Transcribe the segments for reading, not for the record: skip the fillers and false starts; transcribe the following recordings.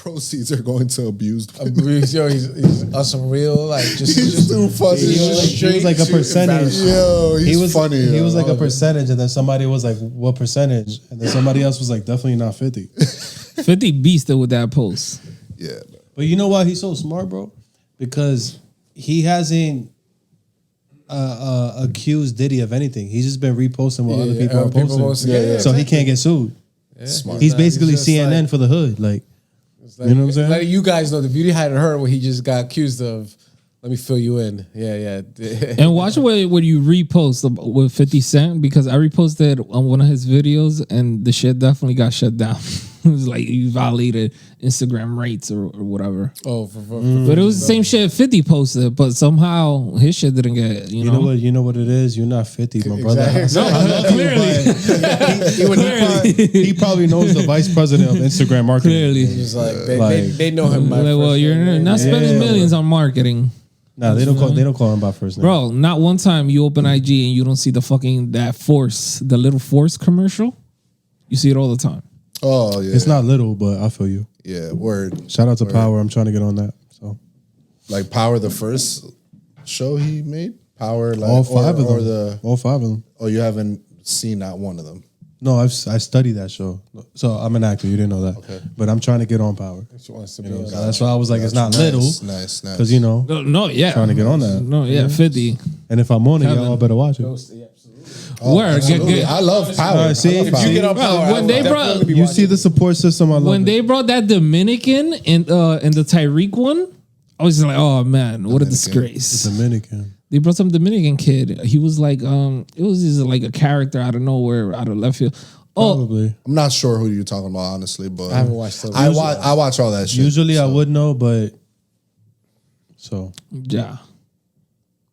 proceeds are going to abused. Yo, he's us real, like he's too funny. He was like a percentage. Yo, he's funny. He was like a percentage, and then somebody was like, "What percentage?" And then somebody else was like, "Definitely not 50." 50 beasted with that post. Yeah, but you know why he's so smart, bro? Because he hasn't accused Diddy of anything. He's just been reposting what other people are posting. So he can't get sued. Yeah. Smart. He's basically CNN for the hood, like. You know what I'm saying? Like you guys know, the beauty hadn't heard what he just got accused of. Let me fill you in. Yeah. And watch what you repost with 50 Cent, because I reposted on one of his videos and the shit definitely got shut down. It was like you violated Instagram rights or whatever. Oh, but it was the same shit 50 posted, but somehow his shit didn't get. You know what it is. You're not 50, my brother. He probably knows the vice president of Instagram marketing. Clearly, he's like they know him. Well, you're not spending millions on marketing. No, they don't call him by first name. Bro, not one time you open IG and you don't see the little Force commercial. You see it all the time. Oh yeah, it's not little, but I feel you. Yeah, word. Shout out to Power. I'm trying to get on that. So, like Power, the first show he made, Power, like all five of them. Oh, you haven't seen not one of them. No, I studied that show. So I'm an actor. You didn't know that. Okay. But I'm trying to get on Power. That's why I was like, it's not little. Nice. Because, you know. No, yeah. Trying to get on that. No, yeah, 50. And if I'm on it, y'all better watch it. Oh, word. I love Power. See, if you get on Power, when they brought, you see the support system. I love when they brought that Dominican and the Tyreek one, I was just like, oh man, what a disgrace. The Dominican. They brought some Dominican kid. He was like, it was just like a character out of nowhere, out of left field. Probably. I'm not sure who you're talking about, honestly, but I haven't watched those. I watch all that shit. Usually I would know, but so yeah.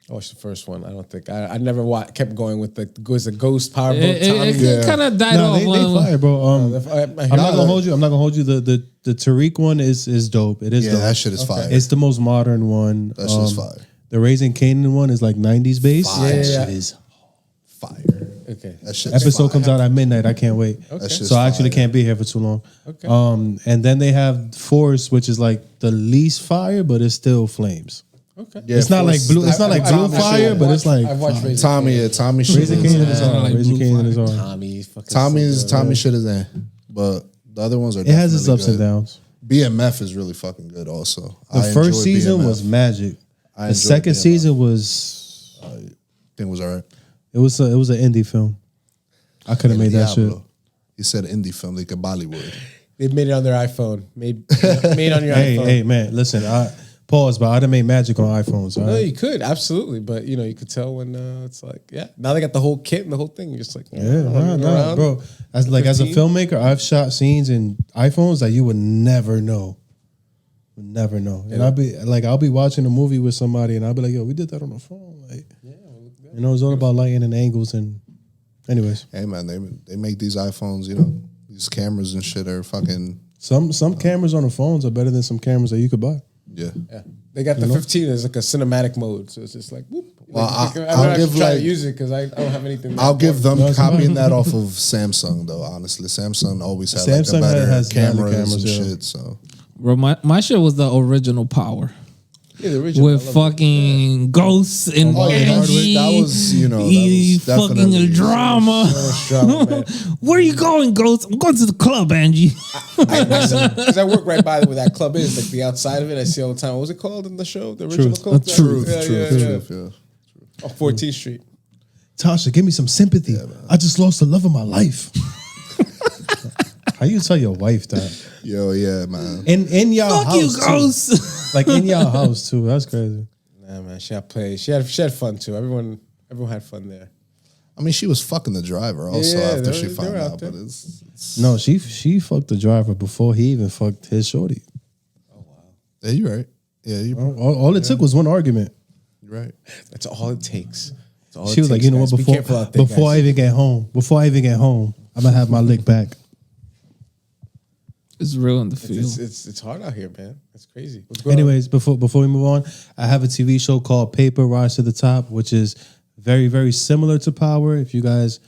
I watched the first one. I don't think I never kept going with the Ghost Power Boat. It kind of died off. They fire, bro. I'm not gonna hold you. I'm not gonna hold you. The Tariq one is dope. It is. Yeah, dope. that shit is fire. It's the most modern one. That shit is fire. The Raising Canaan one is like 90s bass. That shit is fire. Okay. That shit episode comes out at midnight. I can't wait. Okay. So I actually can't be here for too long. Okay. And then they have Force, which is like the least fire, but it's still flames. Okay. Yeah, it's not like blue. It's not like blue fire, but it's like I've watched Tommy. Tommy Raising Canaan is on. Raising Canaan is on. Tommy shit is in, but the other ones are. It has its ups and downs. BMF is really fucking good. Also, the first season was magic. The second season was. I think it was alright. It was an indie film. I could have made that shit. He said indie film, like a Bollywood. They made it on their iPhone. Made on your iPhone. Hey, man, listen. Pause, but I'd have made magic on iPhones. No, you could absolutely, but you could tell when it's like, yeah. Now they got the whole kit and the whole thing. You're just like, nah, bro. As a filmmaker, I've shot scenes in iPhones that you would never know. Never know. And I'll be watching a movie with somebody and I'll be like, yo, we did that on the phone. Like, it's all about lighting and angles and anyways. Hey man, they make these iPhones, these cameras and shit are fucking some cameras on the phones are better than some cameras that you could buy. Yeah. They got the 15 as like a cinematic mode, so it's just like whoop. Well, I'll give try to use it because I don't have anything. I'll give them copying that off of Samsung though. Honestly, Samsung always had Samsung like the better cameras and shit. So, bro, my shit was the original Power. Yeah, the original. With fucking ghosts and energy. That was fucking a drama. Where are you going, Ghost? I'm going to the club, Angie. Because I work right by where that club is, like the outside of it. I see all the time. What was it called in the show? The original club? Truth. Yeah. On 14th Street. Tasha, give me some sympathy. Yeah, I just lost the love of my life. How you tell your wife that? Yo, yeah, man. In y'all Fuck house, you, Ghost. Like in y'all house too. That's crazy. Nah, man. She had play. She had fun too. Everyone had fun there. I mean, she was fucking the driver also after she found out. But it's no, she fucked the driver before he even fucked his shorty. Oh wow. Yeah, you're right. Yeah, all it took was one argument. You're right. That's all it takes. She was like, you know what? Before I even get home, I'm gonna have my lick back. It's real in the field. It's hard out here, man. It's crazy. Anyways, before we move on, I have a TV show called Paper Rise to the Top, which is very, very similar to Power. If you guys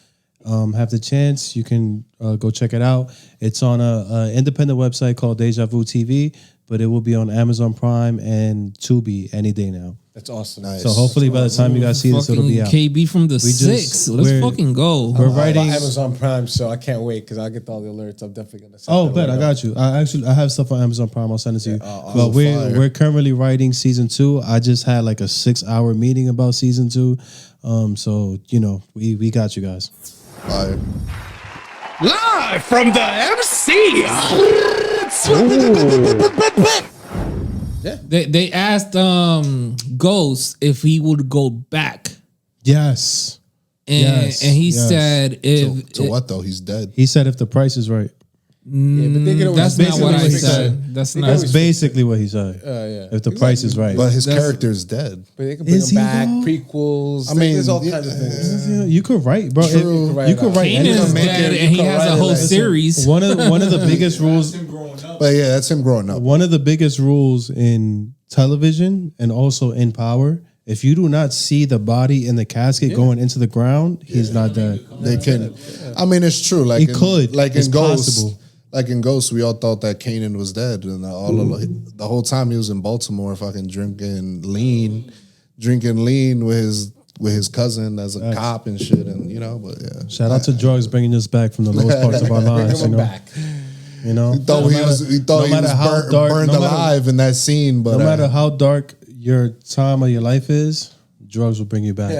have the chance, you can go check it out. It's on a independent website called Deja Vu TV, but it will be on Amazon Prime and Tubi any day now. That's awesome. Nice. So hopefully by the time you guys see this, it'll be out. KB from the 6. Let's fucking go. We're writing Amazon Prime, so I can't wait because I'll get all the alerts. I'm definitely gonna. Oh, bet I got you. I have stuff on Amazon Prime. I'll send it to you. But we're currently writing season 2. I just had like a 6-hour meeting about season 2. So we got you guys. Fire. Live from the MC. They asked Ghost if he would go back. Yes. And he said if to what though? He's dead. He said if the price is right. That's not what I said. That's basically what he said. If the price is right. But his character is dead. But they can bring him back, prequels. I mean, there's all kinds of things. You could write, bro. You could write. Kanan's dead, and he has a whole series. One of the biggest rules. But yeah, that's him growing up. One of the biggest rules in television and also in Power. If you do not see the body in the casket going into the ground, he's not dead. They can. I mean, it's true. Like He could. Like It's in Ghost. possible. Like in Ghost, we all thought that Kanan was dead, and the whole time he was in Baltimore, fucking drinking lean with his cousin as a cop and shit, and but yeah. Shout out to drugs bringing us back from the lowest parts of our lives. Back. You know, He thought he was burned alive in that scene, but no matter how dark your time of your life is, drugs will bring you back.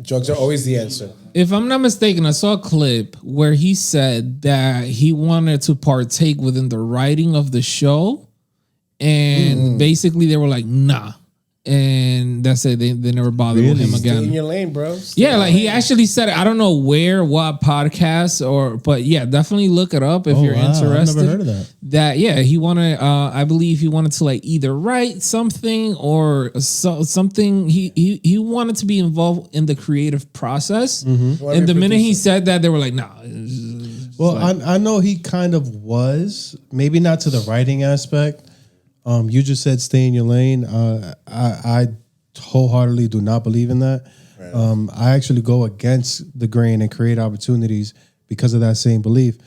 Drugs are always the answer. If I'm not mistaken, I saw a clip where he said that he wanted to partake within the writing of the show, and basically they were like, nah. And that's it. They never bothered with him again. Stay in your lane, bro. Like he actually said it. I don't know where, what podcast, but yeah, definitely look it up if you're interested. I've never heard of that. He wanted. I believe he wanted to like either write something or something. He wanted to be involved in the creative process. Mm-hmm. And the minute he said that, they were like, "Nah." Well, I know he kind of was, maybe not to the writing aspect. You just said stay in your lane. I wholeheartedly do not believe in that. Right. I actually go against the grain and create opportunities because of that same belief.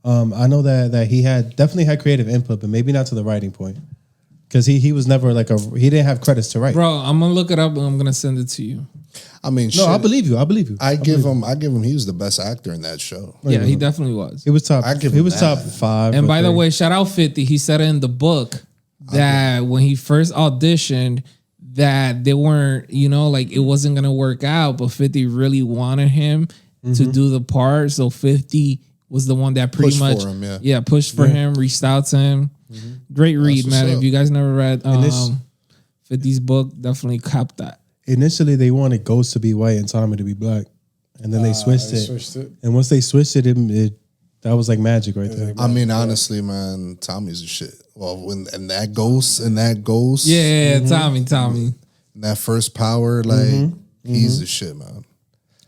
I know that he definitely had creative input, but maybe not to the writing point. Because he was never he didn't have credits to write. Bro, I'm gonna look it up and I'm gonna send it to you. I mean, I believe you. I give him. He was the best actor in that show. Yeah, he definitely was. He was top. He was top 5. And by the way, shout out 50. He said it in the book that when he first auditioned, that they weren't, it wasn't gonna work out, but 50 really wanted him to do the part. So 50 was the one that pretty much pushed for him, reached out to him. Mm-hmm. Great read, man. If you guys never read 50's book, definitely cop that. Initially, they wanted Ghost to be white and Tommy to be black, and then they switched it. And once they switched it, that was like magic right there. I mean, honestly, man, Tommy's the shit. Well, and that ghost, yeah, Tommy, and that first power, he's the shit, man.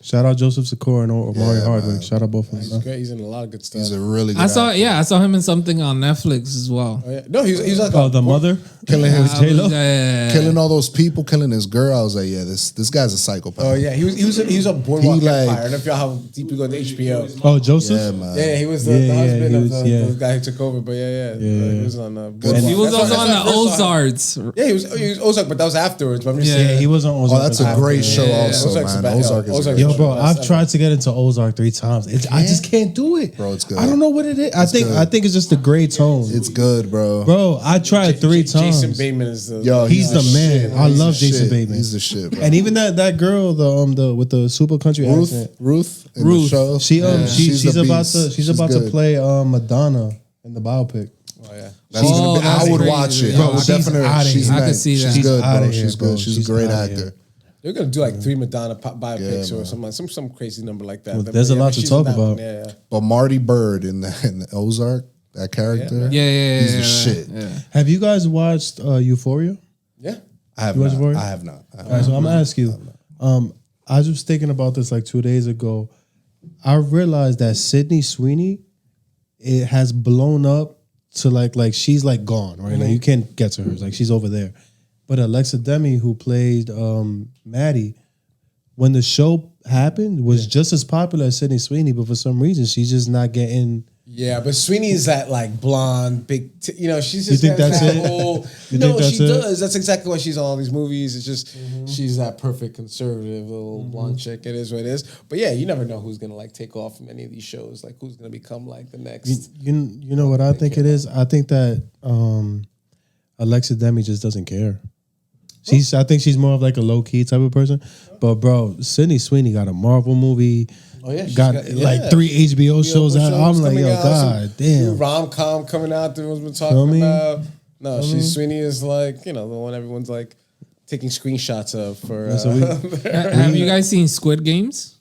Shout out Joseph Sikora and Omari Hardwick. Man. Shout out both of them. He's great. He's in a lot of good stuff. He's a really good actor. I saw him in something on Netflix as well. Oh, yeah. No, he's like the mother killing his killing all those people, killing his girl. I was like, yeah, this guy's a psychopath. Oh yeah, he was a Boardwalk Empire. I don't know if y'all how deep you go to HBO. Oh, Joseph. Yeah, man. Yeah, he was the husband of the guy who took over. But he was on. He was also on the Ozarks. Yeah, he was Ozark, but that was afterwards. But I'm just saying, he was on Ozark. Oh, that's a great show, also, man. Ozark is yo, bro. I've tried to get into Ozark 3 times. I just can't do it, bro. It's good. I don't know what it is. I think it's just the gray tone. It's good, bro. Bro, I tried 3 times. Jason Bateman is he's the man. Shit. I love Jason Bateman. He's the shit, bro. And even that girl, the with the super country accent, Ruth, the show. She's about to play Madonna in the biopic. Oh yeah, I would watch it. Bro, she's I could see that. She's good, bro. She's good. She's a great actor. They're gonna do like 3 Madonna biopics or something, some crazy number like that. Well, there's a lot to talk about. But Marty Bird in the Ozark, that character, he's the shit. Yeah. Have you guys watched Euphoria? Yeah, I have not. I have not. All right, so I'm gonna ask you. I was just thinking about this like 2 days ago. I realized that Sydney Sweeney, it has blown up to like she's like gone, right? Like you can't get to her. Like she's over there. But Alexa Demi, who played Maddie, when the show happened, was just as popular as Sydney Sweeney, but for some reason she's just not getting. Yeah, but Sweeney's that like blonde, big. She's just. You think that's that it? whole. You No, think that's she it? does. That's exactly why she's on all these movies. It's just she's that perfect conservative little blonde chick. It is what it is. But yeah, you never know who's gonna like take off from any of these shows. Like who's gonna become like the next. You know what I think it is? I think that Alexa Demi just doesn't care. I think she's more of like a low key type of person. But bro, Sydney Sweeney got a Marvel movie. Oh yeah, got like 3 HBO shows out. I'm like, yo, god damn. Rom-com coming out that everyone's been talking about. No, Sweeney is like, the one everyone's like taking screenshots of for. Have you guys seen Squid Games?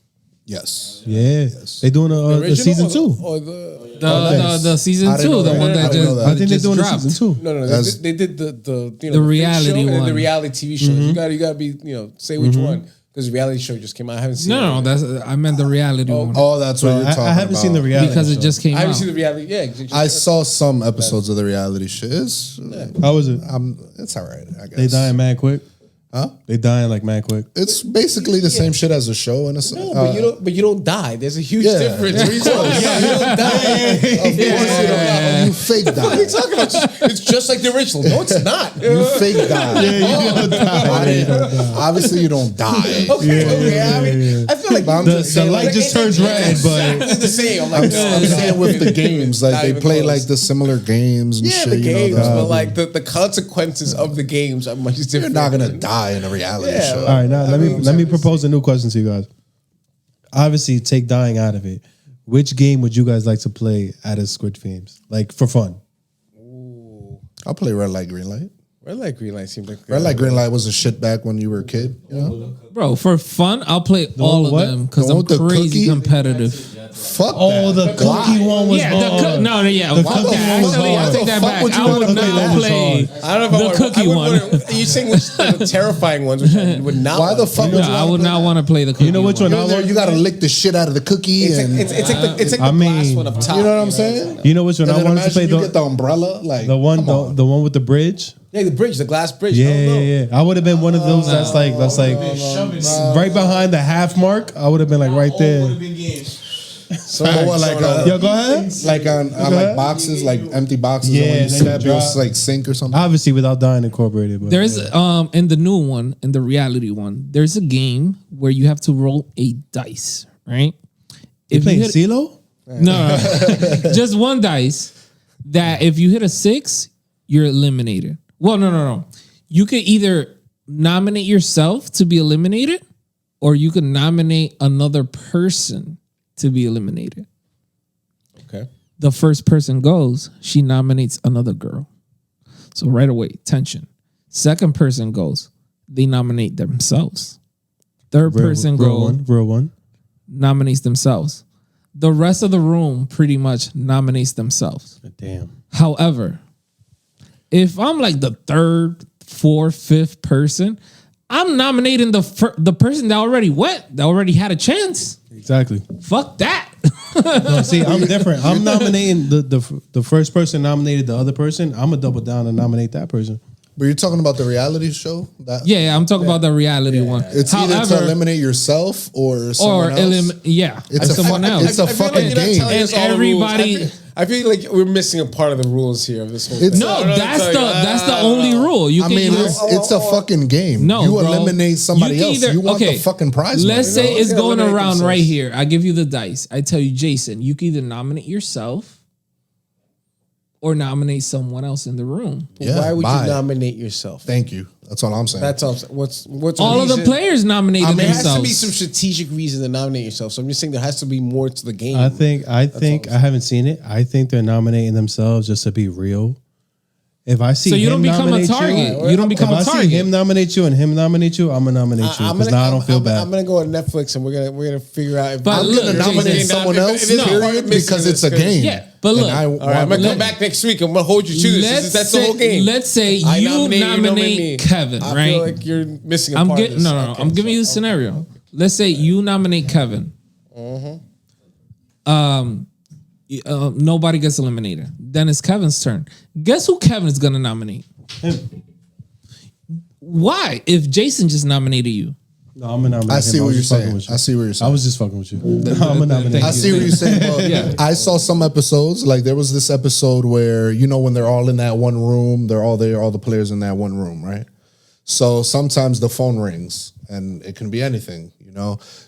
Yes. Yeah. They doing a season 2. Or The season 2, the one that just I think they're doing dropped. a season 2. No. They did the reality show one. and the reality TV shows. You gotta be say which one because the reality show just came out. I haven't seen. No, I meant the reality one Oh, that's what you're talking about. I haven't seen the reality because it show. just came I out. haven't seen the reality. Yeah, I saw some episodes of the reality shit. How was it? It's all right, I guess. They dying mad quick? Huh? They dying like mad quick. It's basically the same shit as a show. And No, but you don't die. There's a huge Yeah. difference. What are you talking about? You don't die. Of course you don't die. You fake What are you die. talking about? It's just like the original. No, it's not. You fake die. Obviously, you don't die. I feel like The light just turns red, but it's the same. I'm I'm like, saying with the games, like Not they even play close. like the similar games and yeah, shit. the you know, games, that- but like the consequences of the games are much different. you're not gonna die in a reality Yeah. show. all right, now let me propose a new question to you guys. Obviously, take dying out of it. Which game would you guys like to play at a Squid Games, like for fun? I'll play red light, green light. Red light, green light seems like Red light, green light was a shit back when you were a kid. You know? Bro, for fun, I'll play all of what? them because The I'm one with the crazy cookie? competitive. Fuck Oh, that. the cookie one was Yeah, hard. the cookie okay, one was actually, I hard. take that Fuck back. would you I wanna would play? not That was play I don't know if the cookie one. You saying the terrifying ones, which I would not. Why the wanna fuck play. would No, you I wanna would play not that? want to play the cookie. You know which one I You're there, want? you gotta lick the shit out of the cookie It's and like the I glass mean, one up top. you know what I'm saying? You know which one And I then wanted to play? imagine you get the umbrella, like The one, come on. the one with the bridge. Yeah, the bridge, the glass bridge. Yeah. I would have been one of those that's like right behind the half mark. I would have been like right there. So what, like Yo, go ahead. like on like boxes, like empty boxes. Yeah, and when you then step, you you'll drop. like sink or something. Obviously, without dying incorporated. But There's in the new one, in the reality one, there's a game where you have to roll a dice, right? you playing hit, CeeLo? no, just one dice. That if you hit a 6, you're eliminated. Well, no. You could either nominate yourself to be eliminated, or you could nominate another person to be eliminated. Okay. The first person goes, she nominates another girl. So right away, tension. Second person goes, they nominate themselves. Third person goes, real one. nominates themselves. The rest of the room pretty much nominates themselves. Damn. However, if I'm like the third, fourth, fifth person, I'm nominating the person that already went, that already had a chance. Exactly. Fuck that. No, see, I'm different. I'm nominating the first person nominated the other person. I'm gonna double down and nominate that person. But you're talking about the reality show? That Yeah, I'm talking about the reality one. it's either to eliminate yourself or someone else. It's someone else. It's a I feel like fucking you're not game. telling us And all the rules. everybody- I feel like we're missing a part of the rules here of this whole It's- thing. No, I don't know that's what to tell you. that's the only rule. You I can mean, either, it's a fucking game. No, you bro. eliminate somebody You can else. either- You want okay, the fucking prize. let's money. say it's Yeah, going eliminate around themselves. right here. I give you the dice. I tell you, Jason, you can either nominate yourself or nominate someone else in the room. Yeah, Why would bye. you nominate yourself? Thank you. That's all I'm saying. That's all. What's All of the reason? players nominated I mean, there has to themselves. be some strategic reason to nominate yourself. So I'm just saying there has to be more to the game. I think I haven't seen it. I think they're nominating themselves just to be real. If I see So you him don't become a nominate target. You don't become if a I see target. him nominate you and him nominate you, I'm gonna nominate you because now I don't feel bad. I'm gonna go on Netflix and we're gonna figure out. If But I'm look, gonna Jason, nominate if someone else if it's period, part of missing because this, it's a game. Yeah, but look, And all right, I'm gonna come back next week. I'm gonna hold you to this. That's the whole game. Let's say I you nominate nominate me. Kevin, I right? feel like you're missing. I'm part of getting this. no. Okay, I'm giving you the scenario. Let's say you nominate Kevin. Nobody gets eliminated. Then it's Kevin's turn. Guess who Kevin is gonna nominate? Why? If Jason just nominated you, No, I'm gonna nominate I see him. what was you're just fucking saying. with you. I see what you're saying. I was just fucking with you. I'm gonna nominate. I see what you're saying. Well, Yeah. I saw some episodes. Like there was this episode where when they're all in that one room, they're all there, all the players in that one room, right? So sometimes the phone rings, and it can be anything,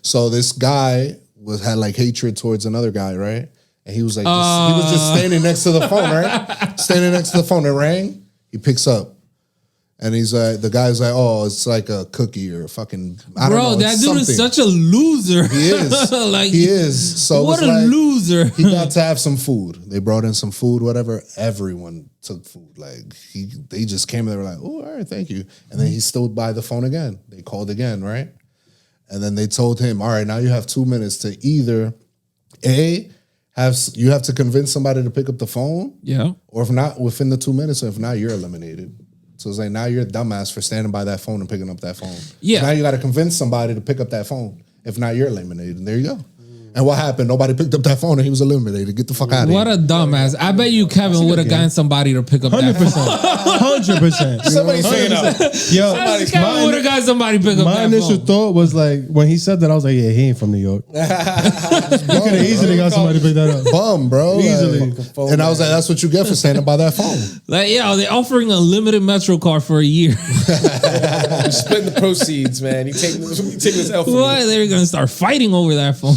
So this guy had like hatred towards another guy, right? And he was like, he was just standing next to the phone, right? Standing next to the phone. It rang. He picks up. And he's like, the guy's like, oh, it's like a cookie or a fucking, I don't know. Bro, that dude is such a loser. He is. Like, he is. So what a like, loser. He got to have some food. They brought in some food, whatever. Everyone took food. Like they just came and they were like, oh, all right, thank you. And then he stood by the phone again. They called again, right? And then they told him, all right, now you have 2 minutes to either you have to convince somebody to pick up the phone. Yeah. Or if not, within the 2 minutes, or if not, you're eliminated. So it's like, now you're a dumbass for standing by that phone and picking up that phone. Yeah. So now you got to convince somebody to pick up that phone. If not, you're eliminated. And there you go. And what happened? Nobody picked up that phone and he was eliminated. Get the fuck out of here. What a dumbass. I bet you Kevin would have gotten somebody to pick up that phone. 100%. Somebody's saying up. Yo, Kevin would have got somebody to pick up my that initial phone. thought was like, when he said that, I was like, yeah, he ain't from New York. You could have easily got somebody to pick that up. Bum, bro. Easily. Like, and I was like, that's what you get for standing by that phone. Like, yeah, they're offering a limited Metro card for a year. We're splitting the proceeds, man. You take this L from What? me. They're going to start fighting over that phone.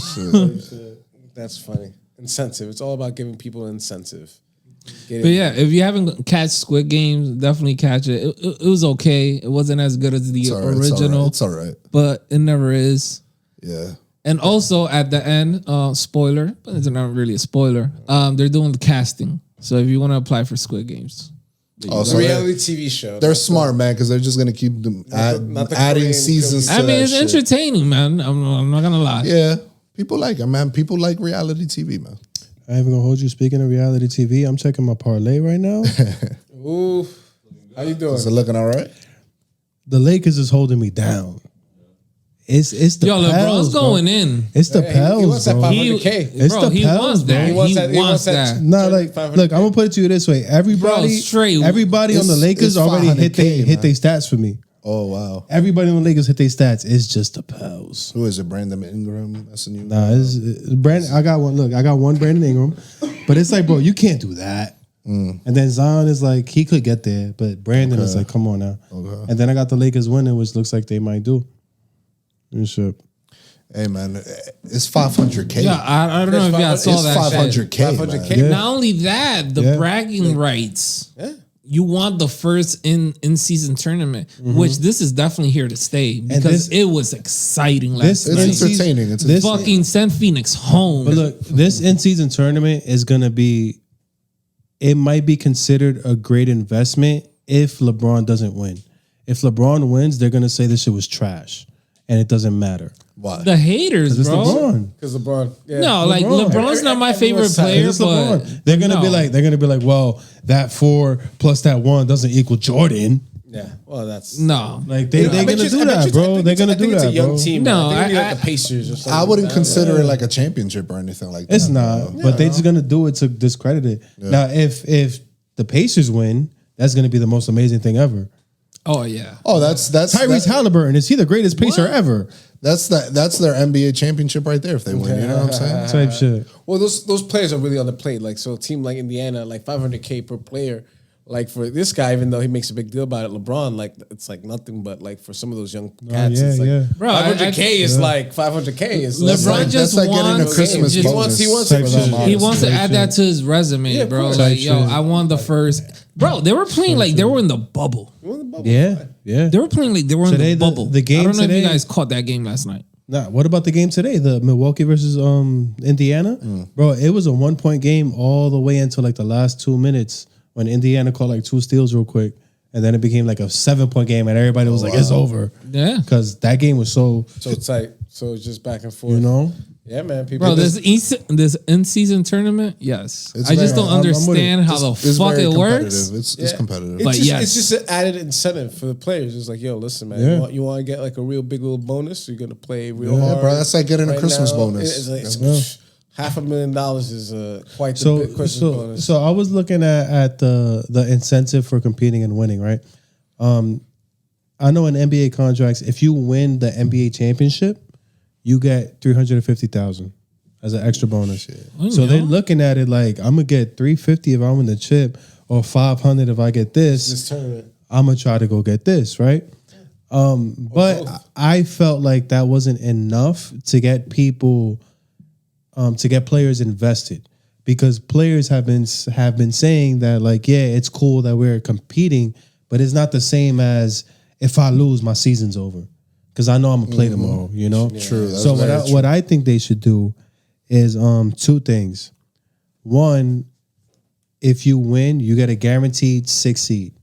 That's funny. Incentive. It's all about giving people an incentive. Get But it. yeah, if you haven't catch Squid Games, definitely catch it. It was okay. It wasn't as good as the It's all right, original. It's all right. But it never is. Yeah. And also at the end, spoiler, but it's not really a spoiler. They're doing the casting. So if you want to apply for Squid Games, Oh, It's a so reality TV show. they're smart, man, because they're just going to keep them not the adding Korean seasons to I mean, that it's shit. entertaining, man. I'm not gonna lie. Yeah. People like it, man. People like reality TV, man. I ain't even gonna hold you. Speaking of reality TV, I'm checking my parlay right now. Ooh. How you doing? Is it looking all right? The Lakers is holding me down. It's the Yo, Pels, LeBron's bro. going in. It's the He Pels, wants that bro. 500K. It's Bro, the he Pels, wants bro. that. He He wants wants that. that. Nah, like, 500K. look, I'm gonna put it to you this way. Everybody straight. on the It's Lakers already hit 500K, their man. stats for me. Oh, wow. Everybody on the Lakers hit their stats. It's just the Pels. Who is it? Brandon Ingram? That's a new. Nah, it's Brandon. I got one. Look, I got one Brandon Ingram, but it's like, bro, you can't do that. And then Zion is like, he could get there, but Brandon is like, come on now. Okay. And then I got the Lakers winning, which looks like they might do. And shit. Hey, man, it's 500K. Yeah, I don't know if y'all saw It's that shit. 500K. 500K. man. Yeah. Not only that, the Yeah. bragging rights. Yeah. You want the first in season tournament, which this is definitely here to stay because this- it was exciting last this- It's night. this- entertaining. It's this- entertaining. Fucking send Phoenix home. But look, this in-season tournament is gonna be. It might be considered a great investment if LeBron doesn't win. If LeBron wins, they're gonna say this shit was trash, and it doesn't matter. Why? the haters, It's bro. LeBron. Because LeBron. Yeah. No, like LeBron. LeBron's not my favorite Everyone's side. player, It's but LeBron. They're gonna be like, well, that 4 plus that 1 doesn't equal Jordan. Yeah. Well, that's. no. Like they're I bet gonna you- do I bet that, you- bro. They're gonna I think do it's that, a young bro. team. No, I think it'd be I- like the Pacers or something. I wouldn't like that. consider it like a championship or anything like that. It's not, but they're just gonna do it to discredit it. Now, if the Pacers win, that's gonna be the most amazing thing ever. Oh yeah. Oh, that's Tyrese Halliburton, is he the greatest Pacer ever? That's their NBA championship right there if they win. You know what I'm saying? Type shit. Well, those players are really on the plate. Like, so a team like Indiana, like 500K per player. Like for this guy, even though he makes a big deal about it, LeBron, like it's like nothing. But like for some of those young cats, yeah, it's like yeah. Bro, 500K is like 500K is LeBron like, just that's like won. getting a Christmas He bonus. he wants Type it. shit. He wants to Type add shit. that to his resume, Yeah, of bro. course. Like, Type yo, shit. I won the first. Bro, they were playing like they were in the bubble. Yeah, yeah. They were playing like they were in Today, the bubble. the game I don't know if today- you guys caught that game last night. Nah, what about the game today? The Milwaukee versus Indiana, bro. It was a 1-point game all the way until like the last 2 minutes when Indiana caught like 2 steals real quick, and then it became like a 7-point game, and everybody was like, "It's over." Yeah. Because that game was so tight. So it's just back and forth. you know. Yeah, man. People. Bro, this in-season tournament, yes. It's I just very- don't I'm with it. understand how the It's fuck very it works. competitive. It's competitive. But yes. It's just an added incentive for the players. It's like, yo, listen, man, Yeah. you want to get like a real big little bonus? You're gonna play real Yeah, hard, bro, that's like getting a Christmas now. bonus. It's like, $500,000 is quite the So big Christmas so bonus. so I was looking at the incentive for competing and winning, right? I know in NBA contracts, if you win the NBA championship, you get $350,000 as an extra bonus. So they're looking at it like I'm gonna get $350 if I win the chip, or $500 if I get this tournament. I'm gonna try to go get this, right? But I felt like that wasn't enough to get people, to get players invested, because players have been saying that, like, yeah, it's cool that we're competing, but it's not the same as if I lose, my season's over, because I know I'm gonna play tomorrow. You know, True. That's so very true. what I think they should do is two things. One, if you win, you get a guaranteed 6 seed.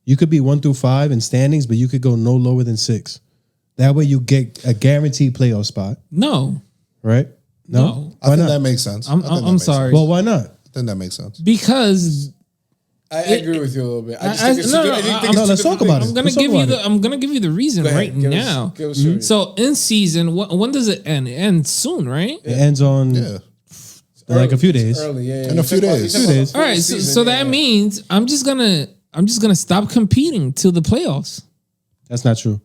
You could be 1 through 5 in standings, but you could go no lower than 6. That way you get a guaranteed playoff spot. No. Right? No. I think that makes sense. I'm sorry. Well, why not? I think that makes sense. Because I agree with you a little bit. I just think it's let's talk about it. I'm gonna give you the reason right now. Give us your reason. So in season, when does it end? It ends soon, right? It ends on like a few days. Early, yeah. In a few days. All right, so that means I'm just gonna stop competing till the playoffs. That's not true.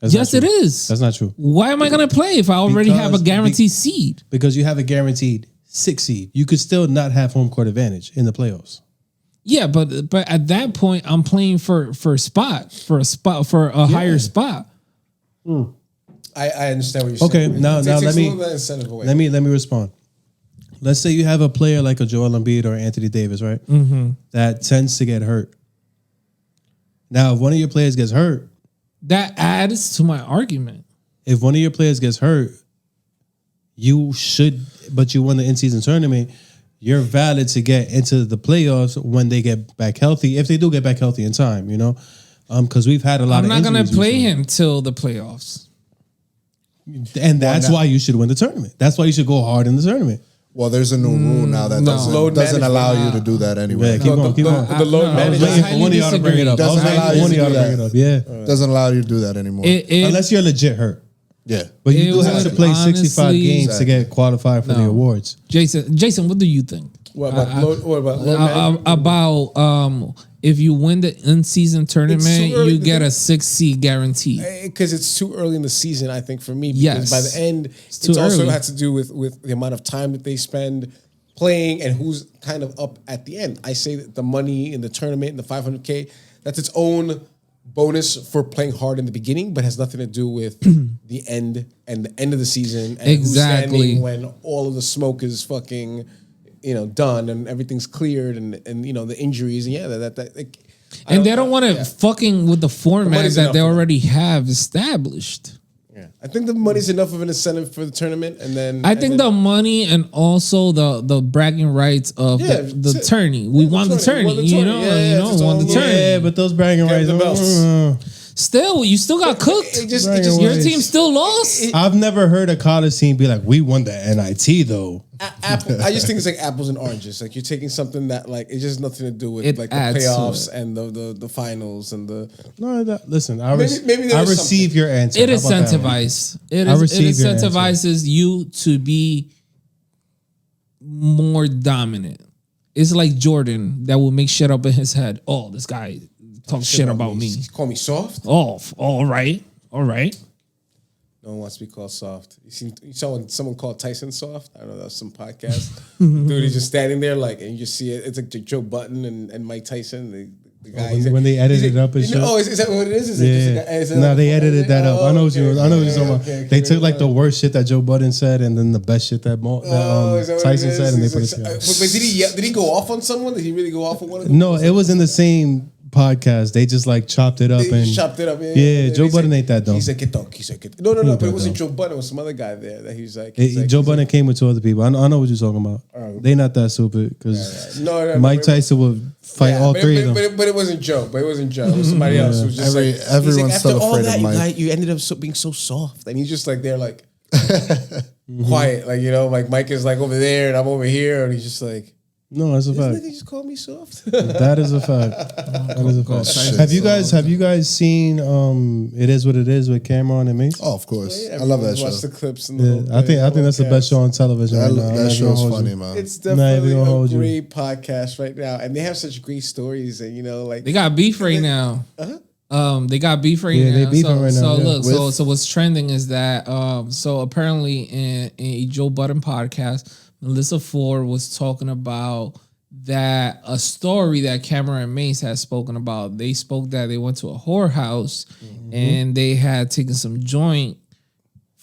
Yes, it is. That's not true. Why am I gonna play if I already have a guaranteed seed? Because you have a guaranteed 6 seed. You could still not have home court advantage in the playoffs. Yeah, but at that point, I'm playing for a higher spot. I understand what you're Okay, saying. now let me away. let me respond. Let's say you have a player like a Joel Embiid or Anthony Davis, right? That tends to get hurt. Now, if one of your players gets hurt, That adds to my argument. if one of your players gets hurt, you won the in-season tournament, you're valid to get into the playoffs when they get back healthy, if they do get back healthy in time, you know? Because we've had a lot I'm of not gonna injuries play recently. him till the playoffs. And that's why you should win the tournament. That's why you should go hard in the tournament. Well, there's a new rule now that Load doesn't management. allow you to do that anyway. Yeah, keep going. The load I was management. waiting for one of y'all to bring it up. Doesn't allow you to do that. Yeah. Doesn't allow you to do that anymore. Unless you're legit hurt. Yeah. But you It do have was to play 65 honestly- games to get qualified for the awards. Jason, what do you think? What about load management? About if you win the in-season tournament, too early you to get do- a 6 seed guaranteed. Because it's too early in the season, I think, for me. Because Yes. by the end, too it's also early. has to do with the amount of time that they spend playing and who's kind of up at the end. I say that the money in the tournament and the 500K, that's its own bonus for playing hard in the beginning, but has nothing to do with the end and the end of the season and who's Exactly. standing when all of the smoke is fucking, done and everything's cleared and the injuries and And they don't want to fucking with the format money's that enough they for them. already have established. I think the money's enough of an incentive for the tournament, and then I think the money and also the bragging rights of the tourney. We won the tourney, Yeah, it's its won the own- tourney. Yeah, but those bragging rights. the belts. Still, you still got cooked. It just Your team still lost. I've never heard a college team be like, "We won the NIT though." Apple. I just think it's like apples and oranges. Like you're taking something that like it's just nothing to do with It like the adds to playoffs it. and the finals and the. No, listen. I Maybe there is receive something. your answer. It How about that one? incentivizes. I receive your answer. Incentivizes you to be more dominant. It's like Jordan that will make shit up in his head. Oh, this guy talks shit about me. You call me soft? Oh, all right. No one wants to be called soft. You saw when someone called Tyson soft? I don't know, that was some podcast. Dude, he's just standing there and you just see it. It's like Joe Button and Mike Tyson. The guy. when they edited it up and shit. Oh, is that what it is? No, they edited that up. I know what you're talking about. Okay, They took like the worst shit that Joe Budden said and then the best shit that Tyson said, and they put it together. But did he go off on someone? Did he really go off on one of them? No, it was in the same podcast. They just like chopped it up They and chopped it up. Yeah, Joe Budden ain't that dumb. He said, "Get dog." He said, "Get." No, but it wasn't Joe Budden. It was some other guy there that he's like. Joe Budden came with 2 other people. I know what you're talking about. They not that stupid because No, Mike Tyson would fight all 3 of them. But it wasn't Joe. It was somebody else who was just Everyone's he's still after all afraid that, of Mike. you ended up being so soft, and he's just like there, like quiet, like Mike is like over there, and I'm over here, and he's just like. No, that's a This fact. nigga just called me soft. That is a fact. That is a fact. Have you guys seen It Is What It Is with Cameron and Mace? Oh, of course. I love that show. Watch the clips. And the whole I think that's the best show on television right now. That show's funny, man. It's Not even definitely gonna a hold you. great podcast right now, and they have such great stories, and They got beef right now. They got beef right Yeah, now. they beefing right now, So yeah. look, so what's trending is that so apparently in a Joe Budden podcast, Melissa Ford was talking about that a story that Cameron Mace has spoken about. They spoke that they went to a whorehouse and they had taken some joint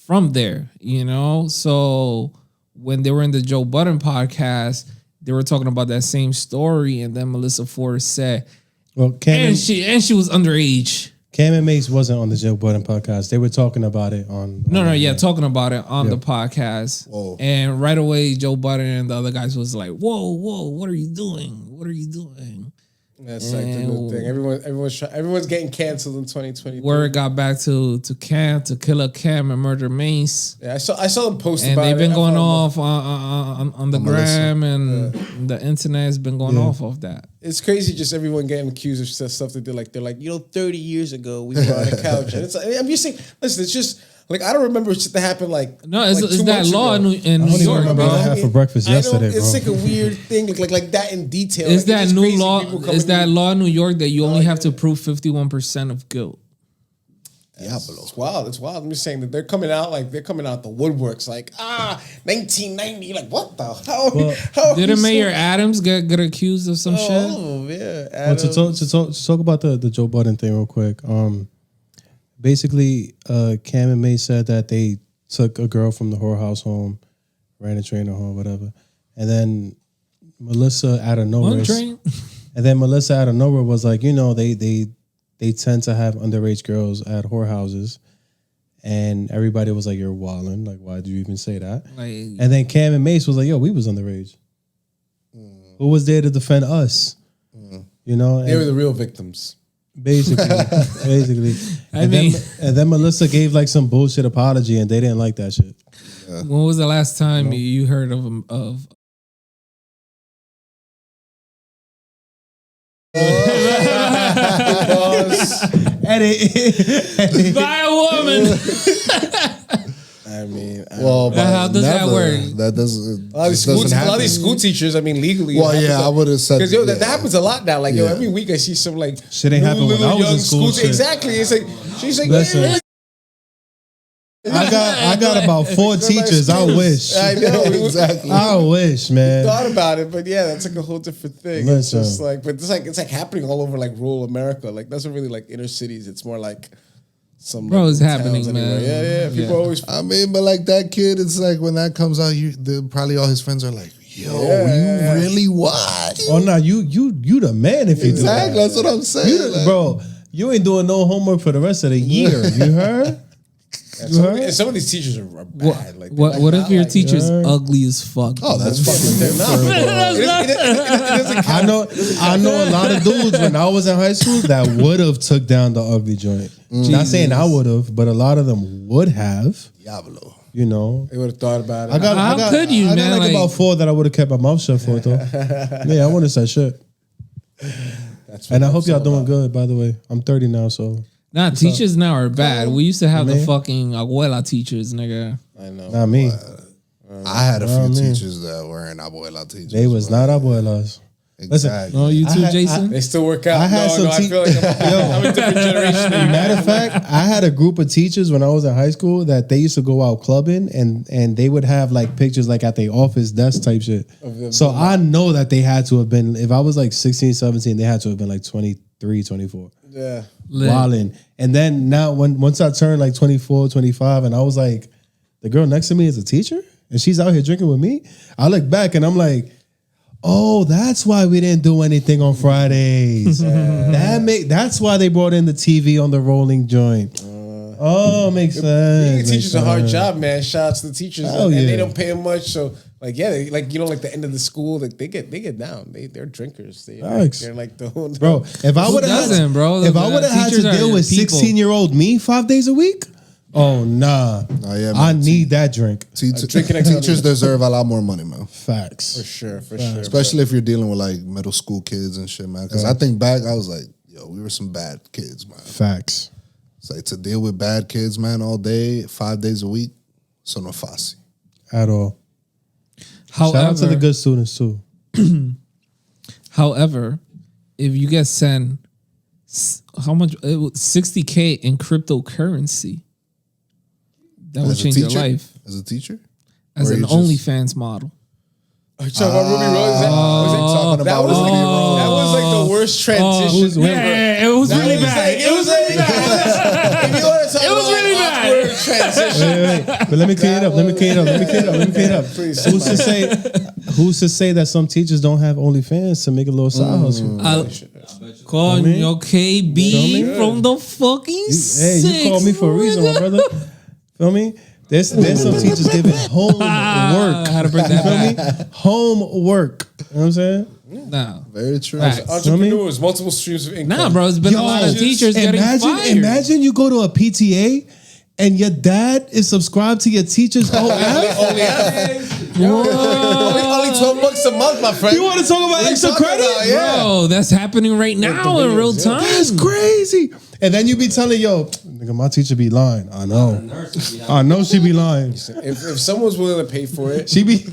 from there, you know? So when they were in the Joe Budden podcast, they were talking about that same story, and then Melissa Ford said, Well, and she was underage. Cam and Mace wasn't on the Joe Budden podcast. They were talking about it on. Talking about it on the podcast. Whoa. And right away, Joe Budden and the other guys was like, "Whoa, what are you doing? What are you doing?" That's like the new thing. Everyone's getting canceled in 2020. Word got back to Cam, to Killer Cam and Murder Mace. Yeah, I saw them post And about it. they've been going off. on the gram and the internet has been going off of that. It's crazy, just everyone getting accused of stuff that they're like, 30 years ago we were on a couch. And it's like, I'm just saying, listen, it's just like I don't remember shit that happened like. No, it's 2 that months law ago. in New York, remember bro. what I had for breakfast yesterday, It's bro. like a weird thing, like that in detail. Is Like, that it's new crazy law? people coming Is that in. law in New York that you only have to prove 51% of guilt? It's wild. It's wild. I'm just saying that they're coming out the woodworks like 1990. Like what the hell? How Didn't Mayor Adams get accused of some shit? Oh yeah. Well, to talk about the Joe Budden thing real quick. Basically, Cam and May said that they took a girl from the whorehouse home, ran a train her home, whatever, and then Melissa out of nowhere, One train. and then Melissa out of nowhere was like, they tend to have underage girls at whorehouses, and everybody was like, "You're wildin'. Like, why did you even say that?" Like, And then Cam and Mace was like, "Yo, we was underage. Who was there to defend us?" You know, They were the real victims. basically. And then Melissa gave like some bullshit apology, and they didn't like that shit. when was the last time you heard of Edit. by a woman? I mean, Well, but How does that never. work? That doesn't. a lot of just these doesn't a lot of happen. these school teachers, I mean, legally. Well, it happens yeah, I would have said because that happens a lot now. Like, Yeah. every week I see some like Shit ain't happened when I was in school, shit. Exactly. It's like she's like, Listen. "Yeah, I got about 4 teachers. I wish. I know. Exactly. I wish, man. Thought about it, but yeah, that's like a whole different thing. It's Listen. just like, but it's like happening all over like rural America. Like that's not really like inner cities. It's more like some. Bro, like, it's towns happening, anywhere. man. Yeah. People Yeah. always. I mean, but like that kid, it's like when that comes out, probably all his friends are like, "Yo, you really what?" Oh no, you the man if you Exactly. do that. That's what I'm saying. You the- bro, you ain't doing no homework for the rest of the year. You heard? And some of these teachers are bad. Like, What if your teacher's Yeah. ugly as fuck? Oh, that's fucking they're not. It doesn't count. I know a lot of dudes when I was in high school that would have took down the ugly joint. Not saying I would have, but a lot of them would have. Diablo. You know, They would have thought about it. How could you, I man? got like Like- about 4 that I would have kept my mouth shut for though. Yeah, I wouldn't have said shit. That's And I what hope it's y'all all doing about. good. By the way, I'm 30 now, so Nah, teachers now are bad. We used to have the man. fucking abuela teachers, nigga. I know. not me. I had a few man. teachers that weren't abuela teachers. They was but- not abuelas. Exactly. Oh, you too, I- Jason? They still work out. I had some I feel like I'm a different generation. than you. Matter of fact, I had a group of teachers when I was in high school that they used to go out clubbing and they would have like pictures like at their office desk type shit. So I know that they had to have been, if I was like 16, 17, they had to have been like 23, 24. Yeah. Lit. Wildin'. And then now once I turned like 24, 25 and I was like, the girl next to me is a teacher and she's out here drinking with me. I look back and I'm like, oh, that's why we didn't do anything on Fridays. That's why they brought in the TV on the rolling joint. Makes sense. Being a makes teacher's a hard sense. job, man. Shout out to the teachers, Hell and yeah. they don't pay them much. So, like, yeah, like like the end of the school, like they get down. They're drinkers. Facts. They're like the whole Bro, if I would have doesn't, bro? if I would have had to Teachers are deal with people. 16-year-old me 5 days a week, oh nah. Oh, yeah, I man. need that drink. drinking Teachers deserve a lot more money, man. Facts. for sure. Especially if you're dealing with like middle school kids and shit, man. Because I think back, I was like, yo, we were some bad kids, man. Facts. It's like to deal with bad kids, man, all day, 5 days a week, so no fácil. At all. However, Shout out to the good students too. However, if you get sent How much? It was $60K in cryptocurrency. That would change your life. As a teacher? As an OnlyFans model. Are you talking about Ruby Rose? That was like the worst transition. Yeah, it was really bad. It was really bad. If you want to talk It was about really bad. awkward transition. But let me clear it up. Please, Who's to say that some teachers don't have OnlyFans to make a little side hustle? Coño, KB from the fucking Hey, you called me for a reason, my brother. Feel me? There's some teachers giving homework. How to bring that back? Homework. You know what I'm saying? No. Very true. Facts. Entrepreneurs, multiple streams of income. Nah, bro, it's been a lot of teachers getting fired. Imagine you go to a PTA and your dad is subscribed to your teacher's whole app. Only $12 a month, my friend. You want to talk about extra credit? Bro, that's happening right now in real time. That's crazy. And then you be telling, yo, nigga, my teacher be lying. I know she be lying. If someone's willing to pay for it, She be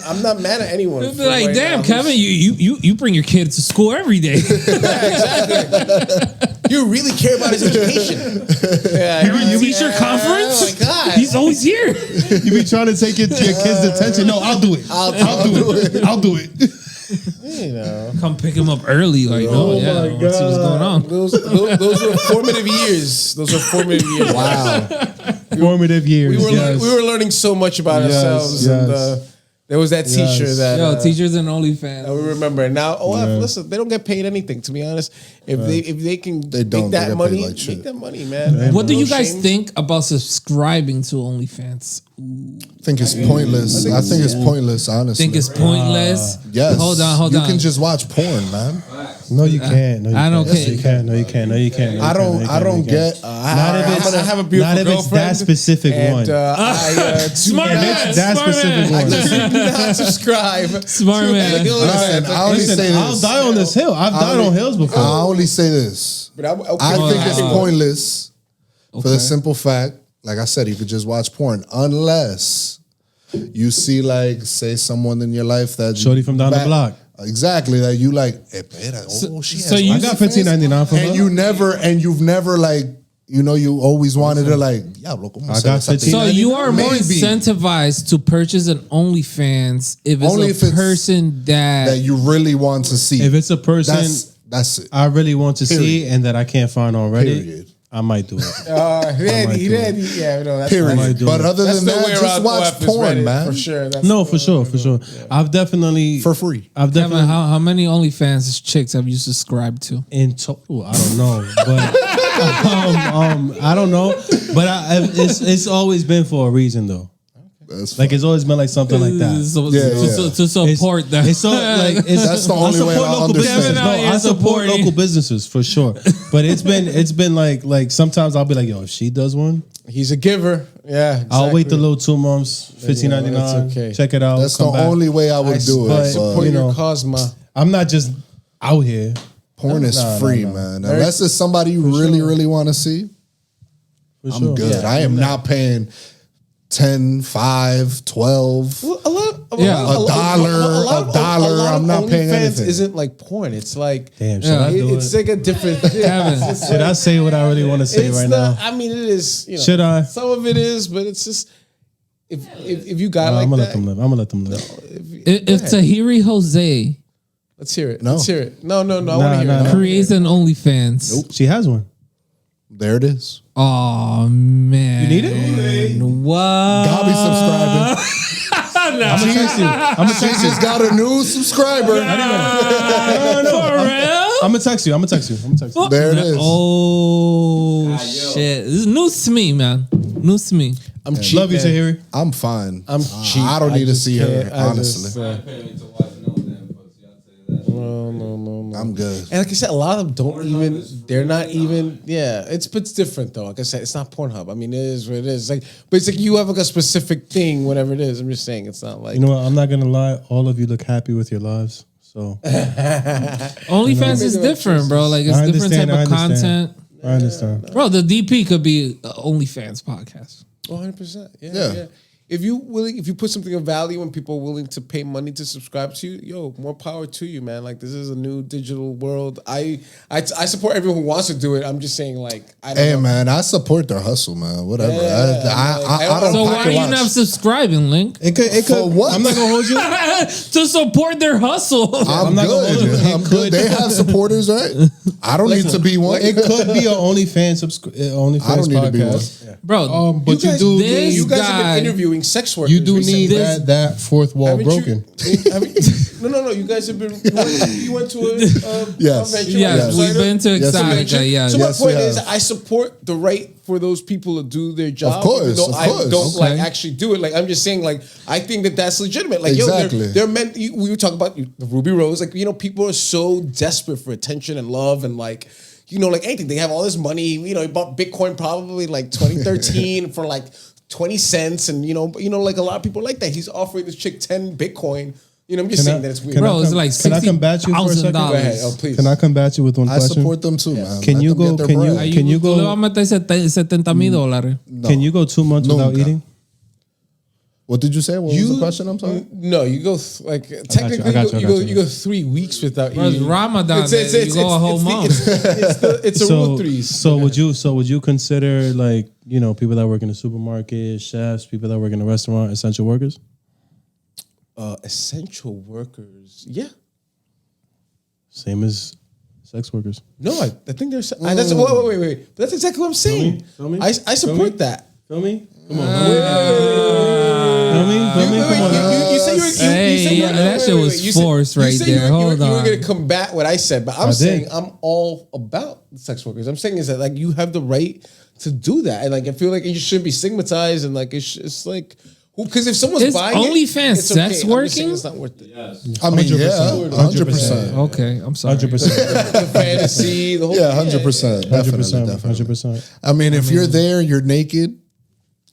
I'm not mad at anyone. It'd be like, damn, Kevin, you bring your kid to school every day. Exactly. You really care about his education. You teacher conference? Oh my God. He's always here. you be trying to take your kid's attention. No, I'll do it. I'll do it. You know. Come pick him up early. Like, let's see what's going on. Those were formative years. Wow. Formative years. We were learning so much about ourselves. Yes. And there was that teacher that teachers and OnlyFans. we remember. And now, listen, they don't get paid anything. To be honest, if they can make that money, make that money, man. What do you guys think about subscribing to OnlyFans? I think it's pointless. I think it's pointless, honestly. Think it's pointless? Yes. Hold on. You can just watch porn, man. No, you can't. I don't care. Yes, you can. No, you can't. I don't get. I have a beautiful Not if it's that specific one. Smart man. That specific one. Not subscribe. Smart man. Listen, I only say this. I'll die on this hill. I've died on hills before. I only say this. But I think it's pointless for the simple fact, like I said, you could just watch porn unless you see, like, say, someone in your life that Shorty from down the block. Exactly, that you like. I got $15.99 for her. And you've never like, you always wanted to like, I got 15. So you are more incentivized to purchase an OnlyFans if it's a person that you really want to see. If it's a person that's it. I really want to see and that I can't find on Reddit. Period. I might do it. Period. But other than that, just watch porn, man. For sure. For sure. Yeah. I've definitely for free. Kevin, how many OnlyFans chicks have you subscribed to? In total, I don't know, but I don't know. But it's always been for a reason, though. Like it's always been like something like that. To support that. It's so like that's the only way I understand. I support local businesses for sure. But it's been like sometimes I'll be like, yo, if she does one, he's a giver. Yeah, exactly. I'll wait the little 2 months, $15.99. Okay. Check it out. That's the only way I would do it. Support your cosma. I'm not just out here. Porn is free, man. Unless it's somebody you really want to see. I'm good. I am not paying 10, 5, 12, a dollar. I'm not paying anything. Isn't like porn. It's like damn. It's like a different thing. Should I say what I really want to say right now? I mean, it is. Should I? Some of it is, but it's just if you got I'm gonna that, let them live. If Tahiri Jose, let's hear it. No. Let's hear it. No. I want to hear it. creates an OnlyFans. Nope. She has one. There it is. Oh man, You need it? What? Gabi subscribing. I'm gonna text you. She just got a new subscriber. For real? I'm gonna text you. There it is. Oh shit! This is news to me, man. News to me. I'm cheap. Love you, man. Tahiri. I'm fine. I'm cheap. I don't need to see her, can't. honestly. No. I'm good. And like I said, a lot of them don't even. They're not even. Yeah, it's different though. Like I said, it's not Pornhub. I mean, it is what it is. But it's like you have like a specific thing, whatever it is. I'm just saying, it's not like. You know what? I'm not gonna lie. All of you look happy with your lives. So OnlyFans is different, bro. Like it's different type of content. I understand. Bro, the DP could be an OnlyFans podcast. 100%. Yeah. if you put something of value and people are willing to pay money to subscribe to you, yo, more power to you, man. Like this is a new digital world. I support everyone who wants to do it. I'm just saying, like, I don't know. man, I support their hustle, man. Whatever. Yeah, I don't. So why are you watch. not subscribing, Link? It could. For what? I'm not gonna hold you. To support their hustle. I'm not gonna hold you. good. I'm good. They have supporters, right? I don't need to be one. It could be an OnlyFans OnlyFans I don't need to be one. podcast. Bro, But you do this you guys have guy- been interviewing sex workers. You do recently. need that fourth wall Haven't broken. No. You guys have been. You went to a Yes. convention. Yes, we've been to Yes, Exotica. Yes. So my Yes, we point is, have. I support the right for those people to do their job. course, even though of I course. don't like Okay. actually do it. Like I'm just saying, like I think that's legitimate. Like Exactly. yo, they're meant. We were talking about the Ruby Rose. Like people are so desperate for attention and love and like. Like anything, they have all this money. He bought Bitcoin probably like 2013 for like 20 cents, and like a lot of people like that. He's offering this chick 10 Bitcoin. I'm just saying that it's weird. Bro, it's like Can I combat you for a second? Go ahead. $60,000. Oh, please. Can I combat you with one I question? support them too, man. Can Let you them go- get their can you- bread. Can you go- Tú le vas a meter $70,000. Can you go 2 months without Nunca. eating? What did you say? What was the question? I'm sorry. No, you go technically I got you. you go 3 weeks without Bro, it's eating. Ramadan, man. You go a whole month. It's a rule of threes. So would you consider like people that work in the supermarket, chefs, people that work in the restaurant, essential workers? Essential workers, yeah. Same as sex workers. No, I think there's. That's wait. That's exactly what I'm saying. Feel me? I support that. Feel me? Come on. Feel me? Come on. You say you Hey, said that shit was forced right there. Hold you were on. going to combat what I said, but I'm I saying did. I'm all about the sex workers. I'm saying is that like you have the right to do that, and like I feel like you shouldn't be stigmatized, and like it's like. Because if someone's Is buying OnlyFans it's okay. sex I'm just saying working? it's not worth it. I mean, 100%. yeah, 100%. Okay, I'm sorry. 100%. The fantasy, the whole Yeah, 100%. Definitely, 100%. I mean, if you're there, you're naked.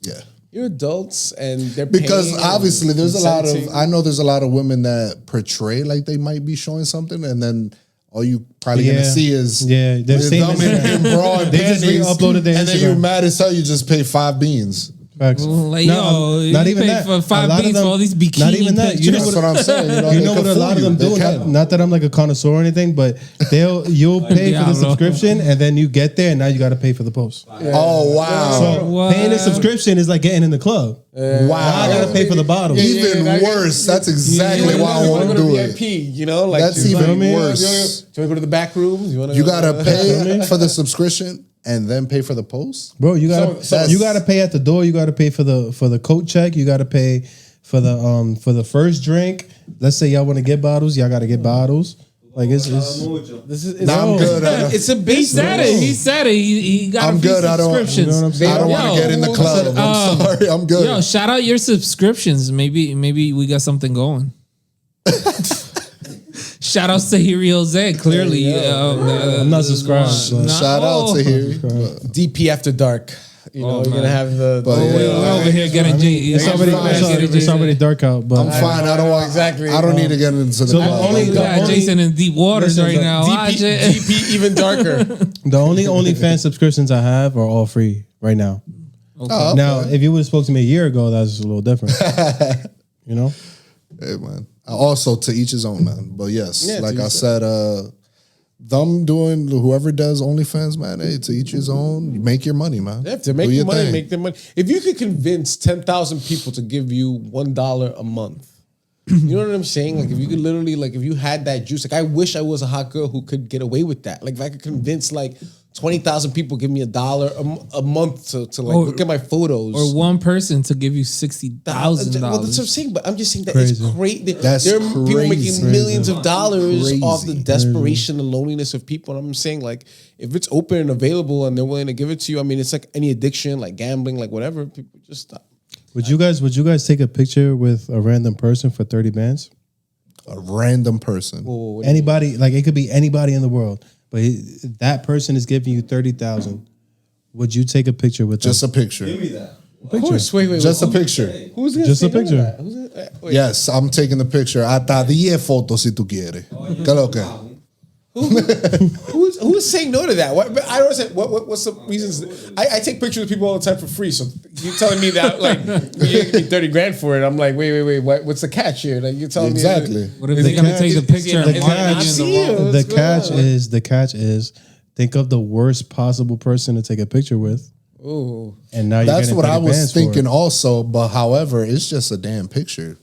Yeah. You're adults, and they're Because paying obviously and there's a lot of consenting. I know there's a lot of women that portray like they might be showing something, and then all you probably gonna see is they're the same thumb in bra and They just panties, re-uploaded their and then Instagram. you're mad as hell. You just pay 5 beans. Facts. Like, No, yo, not you even pay that. for A 5 lot of beans them- for all these bikini not even that. You know That's what- what I'm saying. You they know can what a fool lot of you. them They do? can. Not that I'm like a connoisseur or anything, but you'll pay for the Diablo. subscription and then you get there and now you got to pay for the post. Oh wow! So What? paying the subscription is like getting in the club. wow! Now I got to pay for the bottle. Even now you- worse. That's exactly You why I wanna want to go do VIP, it. like That's you even like, worse. Do you want to go to the back rooms? You gotta pay for the subscription and then pay for the post. Bro, you got So- you got to pay at the door. You got to pay for the coat check. You got to pay for the first drink. Let's say y'all want to get bottles. Y'all got to get bottles. Like it's This is Nah, I'm good. It's a He business. said it. He said it. He got I'm a few good. I don't- subscriptions. You know what I'm saying? I don't want Yo, to get in the club. I'm sorry. I'm good. Yo, shout out your subscriptions. Maybe we got something going. Shout outs to Hiri Jose. Clearly, I'm not subscribed. No. but- Shout out to here. DP After Dark. You're gonna have the. But yeah. We're over here getting G. It's already dark out, but I'm fine. I don't want. Exactly. I don't need to get into the. So the only- We got Jason in deep waters Listen, right now. Watch it. DP even darker. the only OnlyFans subscriptions I have are all free right now. Oh, Now, if you would have spoke to me a year ago, that's a little different. You know? Hey man. Also to each his own, man. But yes, Yeah, to like each I his said, them doing whoever does OnlyFans, man. Hey, to each his own. You make your money, man. They have to make Do your your money, thing. make their money. If you could convince 10,000 people to give you $1 a month, you know what I'm saying? Like if you could literally, like if you had that juice, like I wish I was a hot girl who could get away with that. Like if I could convince like 20,000 people give me $1 a month to like look at my photos. Or one person to give you $60,000. Well, that's what I'm saying, but I'm just saying that Crazy. it's great. That's there are people crazy. making millions of dollars Crazy. off the desperation and loneliness of people. And I'm saying, like, if it's open and available and they're willing to give it to you, I mean, it's like any addiction, like gambling, like whatever. People just stop. Would you guys take a picture with a random person for 30 bands? A random person. Whoa, Anybody, like it could be anybody in the world, but that person is giving you 30,000. Would you take a picture with Just them? a picture. of course, wait. Just a picture. Who's gonna Just say a no to picture. that? Who's gonna, wait, Yes, I'm taking the picture. Hasta 10 fotos si tú quieres. ¿Qué lo que? who's who's saying no to that? What, but I don't understand. What's the reasons? I take pictures of people all the time for free. So you're telling me that like you give me 30 grand for it? I'm like, wait. What's the catch here? Like you're telling me What if they're gonna take the picture? The catch is think of the worst possible person to take a picture with. Ooh. And now that's what I was thinking also. But however, it's just a damn picture.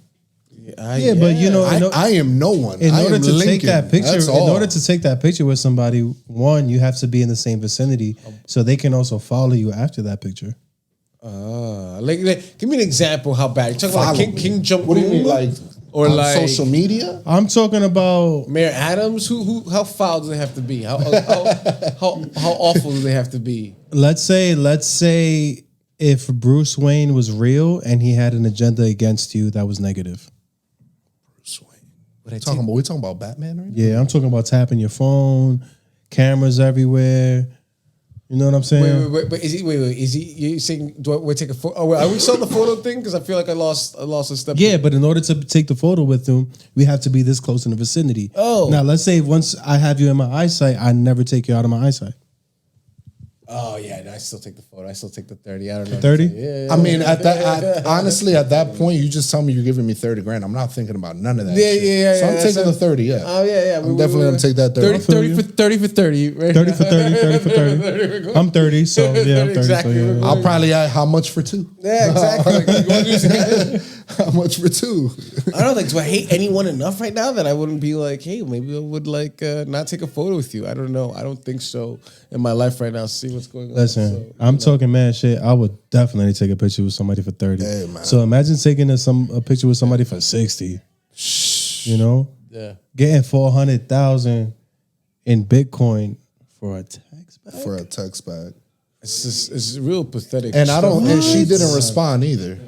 But you know, I am no one. In order to take Lincoln. that picture, That's in all. order to take that picture with somebody, one, you have to be in the same vicinity, so they can also follow you after that picture. Like, give me an example. How bad? You talking about like King Jong? What do you mean, like or on like social media? I'm talking about Mayor Adams. Who? How foul do they have to be? How awful do they have to be? let's say if Bruce Wayne was real and he had an agenda against you that was negative. We talking about Batman right now? Yeah, I'm talking about tapping your phone, cameras everywhere. You know what I'm saying? Wait. But is he? You saying? Do we take a photo? Oh, are we still the photo thing? Because I feel like I lost a step. Yeah, but in order to take the photo with them, we have to be this close in the vicinity. Oh. Now let's say once I have you in my eyesight, I never take you out of my eyesight. Oh yeah, no, I still take the photo. I still take the 30. I don't know. 30? Yeah. I mean, honestly, at that point, you just tell me you're giving me 30 grand. I'm not thinking about none of that. Yeah. So I'm taking the 30. Yeah. Oh yeah. I'm definitely gonna take that 30. 30 for 30. Right? 30 for 30. I'm 30, so yeah, I'm 30. Exactly. So, yeah. I'll probably add how much for two? Yeah, exactly. Like, you wanna do this? How much for two? I don't know. Like, do I hate anyone enough right now that I wouldn't be like, hey, maybe I would like not take a photo with you? I don't know. I don't think so in my life right now. See what's going on. Listen, So, I'm talking mad shit. I would definitely take a picture with somebody for 30. Hey, man. So imagine taking a picture with somebody for 60. You know? Yeah. Getting 400,000 in Bitcoin for a text bag. For a text bag. It's real pathetic. And I don't. stuff. And she didn't respond either.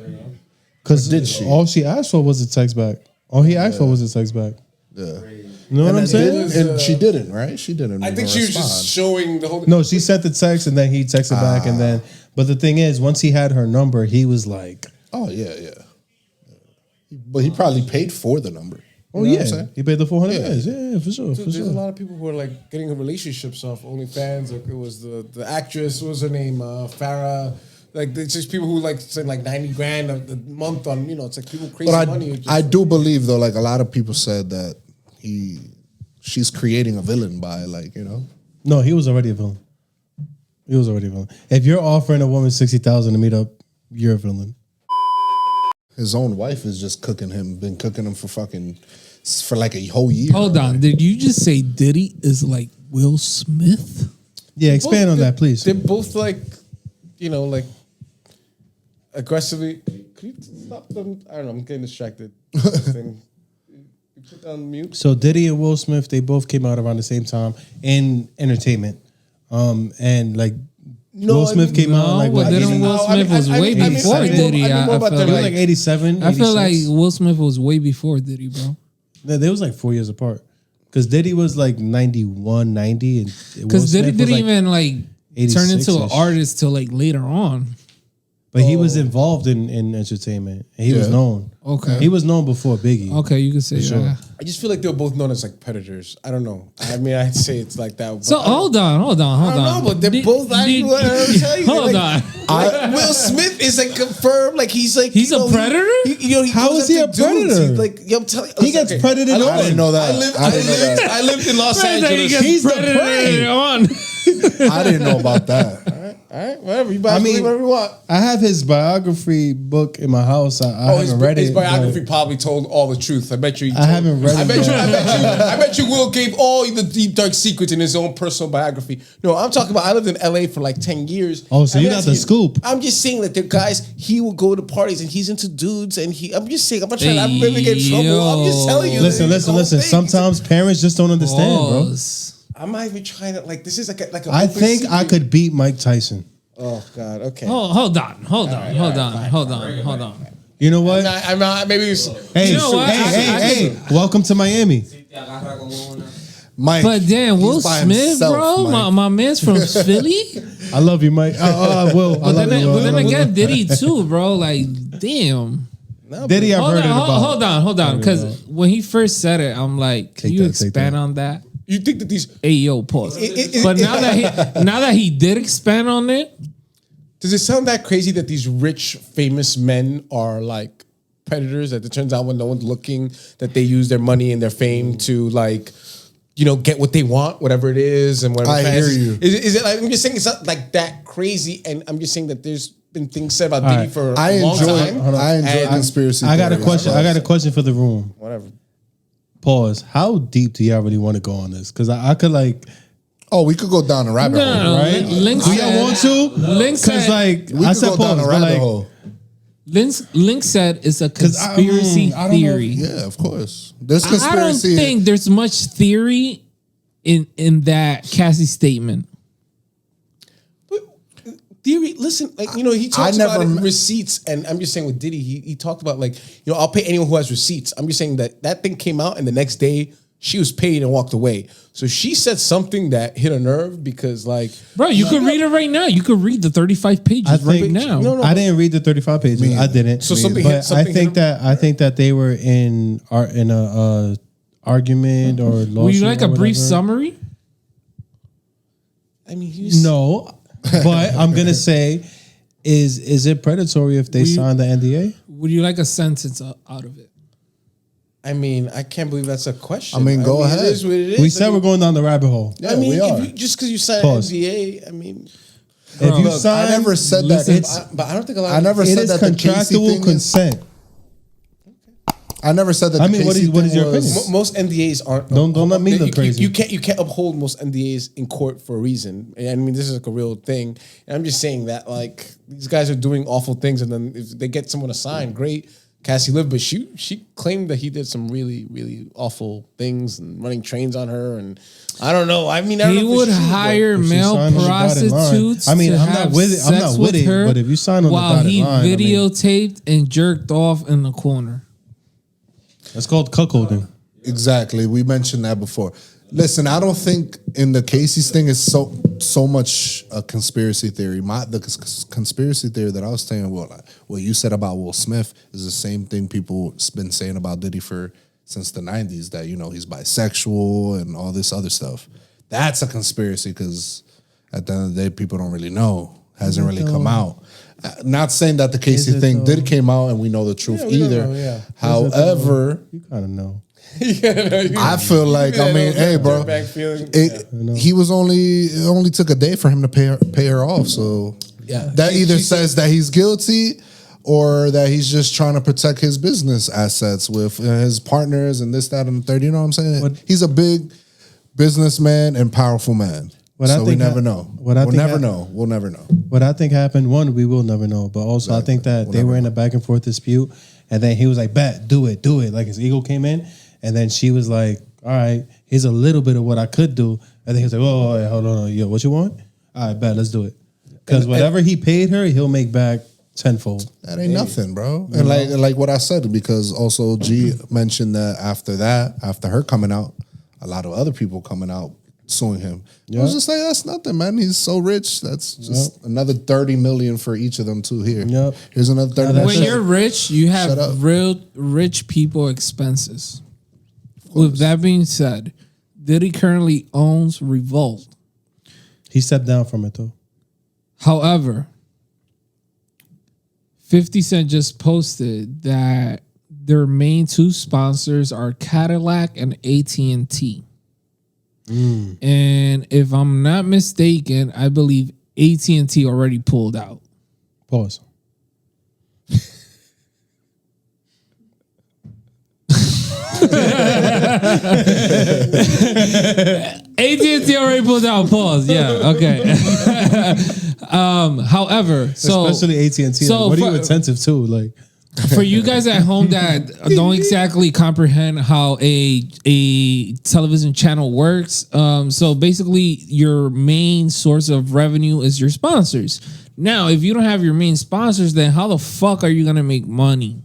Because did she? all she asked for was a text back. All he asked for was a text back. Yeah. You know what I'm saying? And she didn't, right? She didn't. I think she was just showing the whole. No, she sent the text and then he texted back and then. But the thing is, once he had her number, he was like, Oh yeah. But he probably paid for the number. "Oh You know what yeah, I'm saying? he paid the 400. Yeah. Yeah, for sure, for There's a sure." lot of people who are like getting relationships off OnlyFans. Like it was the actress. What was her name? Farrah. Like there's just people who like spend like 90 grand a month on. It's like people crazy But money. I do believe though, like a lot of people said that she's creating a villain by No, he was already a villain. He was already a villain. If you're offering a woman 60,000 to meet up, you're a villain. his own wife is just been cooking him for like a whole year. Hold on, did you just say Diddy is like Will Smith? Yeah, expand on that, please. They're both like, like aggressively. Could you stop them? I don't know. I'm getting distracted. Thing. You put down mute. So Diddy and Will Smith, they both came out around the same time in entertainment. And like Will Smith came out like but then Will Smith was way before Diddy. I feel like 87. I feel like 86. Will Smith was way before Diddy, bro. They was like 4 years apart. Because Diddy was like 91, 90. Because Diddy didn't even like turn into an 86-ish. artist till like later on. But he was involved in entertainment. And he was known. Okay. He was known before Biggie. Okay, you can say that. I just feel like they were both known as like predators. I don't know. I mean, I'd say it's like that. So hold on. I don't know, but they're both. What I'm telling you, Hold like, on. Will Smith is like confirmed. Like he's like He's a predator? He How goes is he after a predator? dudes. Like I'm telling He gets predated on. I didn't know that. I lived in Los Angeles. He's the prey. on. I didn't know about that. All right, whatever. You buy whatever you want. I have his biography book in my house. I haven't read his it. biography probably told all the truth. I bet you. I haven't read it. I bet you Will gave all the deep dark secrets in his own personal biography. No, I'm talking about. I lived in LA for like 10 years. Oh, so you got the scoop. I'm just saying that the guys. He will go to parties and he's into dudes and he. I'm just saying. I'm not trying to really get in trouble. I'm just telling you. Listen. Sometimes parents just don't understand, bro. I'm not even trying to like. This is like a. I think I could beat Mike Tyson. Oh God. Okay. Oh, hold on. You know what? I'm not. Maybe. Hey, You know what? hey! Welcome to Miami. Mike, But damn, Will he's by Smith, himself, bro, Mike. my man's from Philly. I love you, Mike. I will. But then again, Diddy too, bro. Like, damn. Diddy, I've heard it about. Hold on. Because when he first said it, I'm like, can you expand on that? You think that these? Hey, yo, pause. But now that he did expand on it, Does it sound that crazy that these rich, famous men are like predators? That it turns out when no one's looking, that they use their money and their fame to like, get what they want, whatever it is, and whatever. I hear you. Is it like, I'm just saying it's not like that crazy, and I'm just saying that there's been things said about Diddy for a long time. I enjoy and conspiracy. I got a theories. question. I got a question for the room. Whatever. Pause. How deep do y'all really want to go on this? Because I could like. Oh, we could go down a rabbit hole. no, Right? Link Do y'all said, want to? Link Because said, like We I could said, go down pause. a But rabbit like, hole. Link said it's a conspiracy I don't know. theory. Yeah, of course. There's I don't conspiracy. think there's much theory in that Cassie statement. Theory, listen, like, he talks about receipts, and I'm just saying with Diddy, he talked about like, I'll pay anyone who has receipts. I'm just saying that thing came out, and the next day she was paid and walked away. So she said something that hit a nerve because, like, Bro, you could read it right now. You could read the 35 pages right now. No, I didn't read the 35 pages. I didn't. So something but hit- something I think hit that I think that they were in a argument or lawsuit. Would you like a or brief whatever. summary? I mean, he's No, but I'm gonna say, is it predatory if they sign the NDA? Would you like a sentence out of it? I mean, I can't believe that's a question. I mean, go ahead. It is what it is. We said we're going down the rabbit hole. Yeah, I mean, we are. just because you sign Pause. an NDA, I mean, If you Look, sign, I never said listen, that. but I don't think a lot. I never it said is that the Casey contractual thing is- consent. I never said that. I the mean, what Casey is thing your was- opinion? Most NDAs aren't. Don't let me look crazy. You can't uphold most NDAs in court for a reason. And I mean, this is like a real thing. And I'm just saying that like these guys are doing awful things, and then if they get someone to sign, great. Cassie lived, but she claimed that he did some really, really awful things and running trains on her, and I don't know. I mean, I don't He know if would it's true, but- hire If she male signed on the dotted line- prostitutes. I mean, to I'm not have with it. I'm sex not with it, her but if you sign on the while dotted he line, I mean- videotaped and jerked off in the corner. That's called cuckolding. Exactly. We mentioned that before. Listen, I don't think in the Casey's thing is so much a conspiracy theory. The conspiracy theory that I was saying, what you said about Will Smith is the same thing people been saying about Diddy since the 90s, that he's bisexual and all this other stuff. That's a conspiracy because at the end of the day, people don't really know. Hasn't really come out. Not saying that the Casey it thing though? did came out and we know the truth we don't either. know, yeah. However, You kind of know. I feel like, hey, bro, Dirtbag feeling. he was it only took a day for him to pay her off. So Yeah. that either She says that he's guilty or that he's just trying to protect his business assets with his partners and this, that, and the third. You know what I'm saying? He's a big businessman and powerful man. What I So we think never hap- know. what I We'll think never hap- know. We'll never know. What I think happened, one, we will never know. But also, I think that they were in a back and forth dispute. And then he was like, bet, do it. Like his ego came in. And then she was like, all right, here's a little bit of what I could do. And then he was like, oh, wait, hold on. Yo, what you want? All right, bet, let's do it. Because whatever he paid her, he'll make back tenfold. That ain't nothing, bro. And like what I said, because also G mentioned that after her coming out, a lot of other people coming out suing him. I was just like, that's nothing, man. He's so rich. That's just another 30 million for each of them too here. Yep. Here's another 30 million. When you're rich, you Shut up. have real rich people expenses. With that being said, Diddy currently owns Revolt. He stepped down from it, though. However, 50 Cent just posted that their main two sponsors are Cadillac and AT&T. And if I'm not mistaken, I believe AT&T already pulled out. Pause. AT&T already pulled out. Pause. Yeah. Okay. However, so Especially AT&T. so what are you for- attentive to? Like, for you guys at home that don't exactly comprehend how a television channel works, so basically your main source of revenue is your sponsors. Now, if you don't have your main sponsors, then how the fuck are you gonna make money?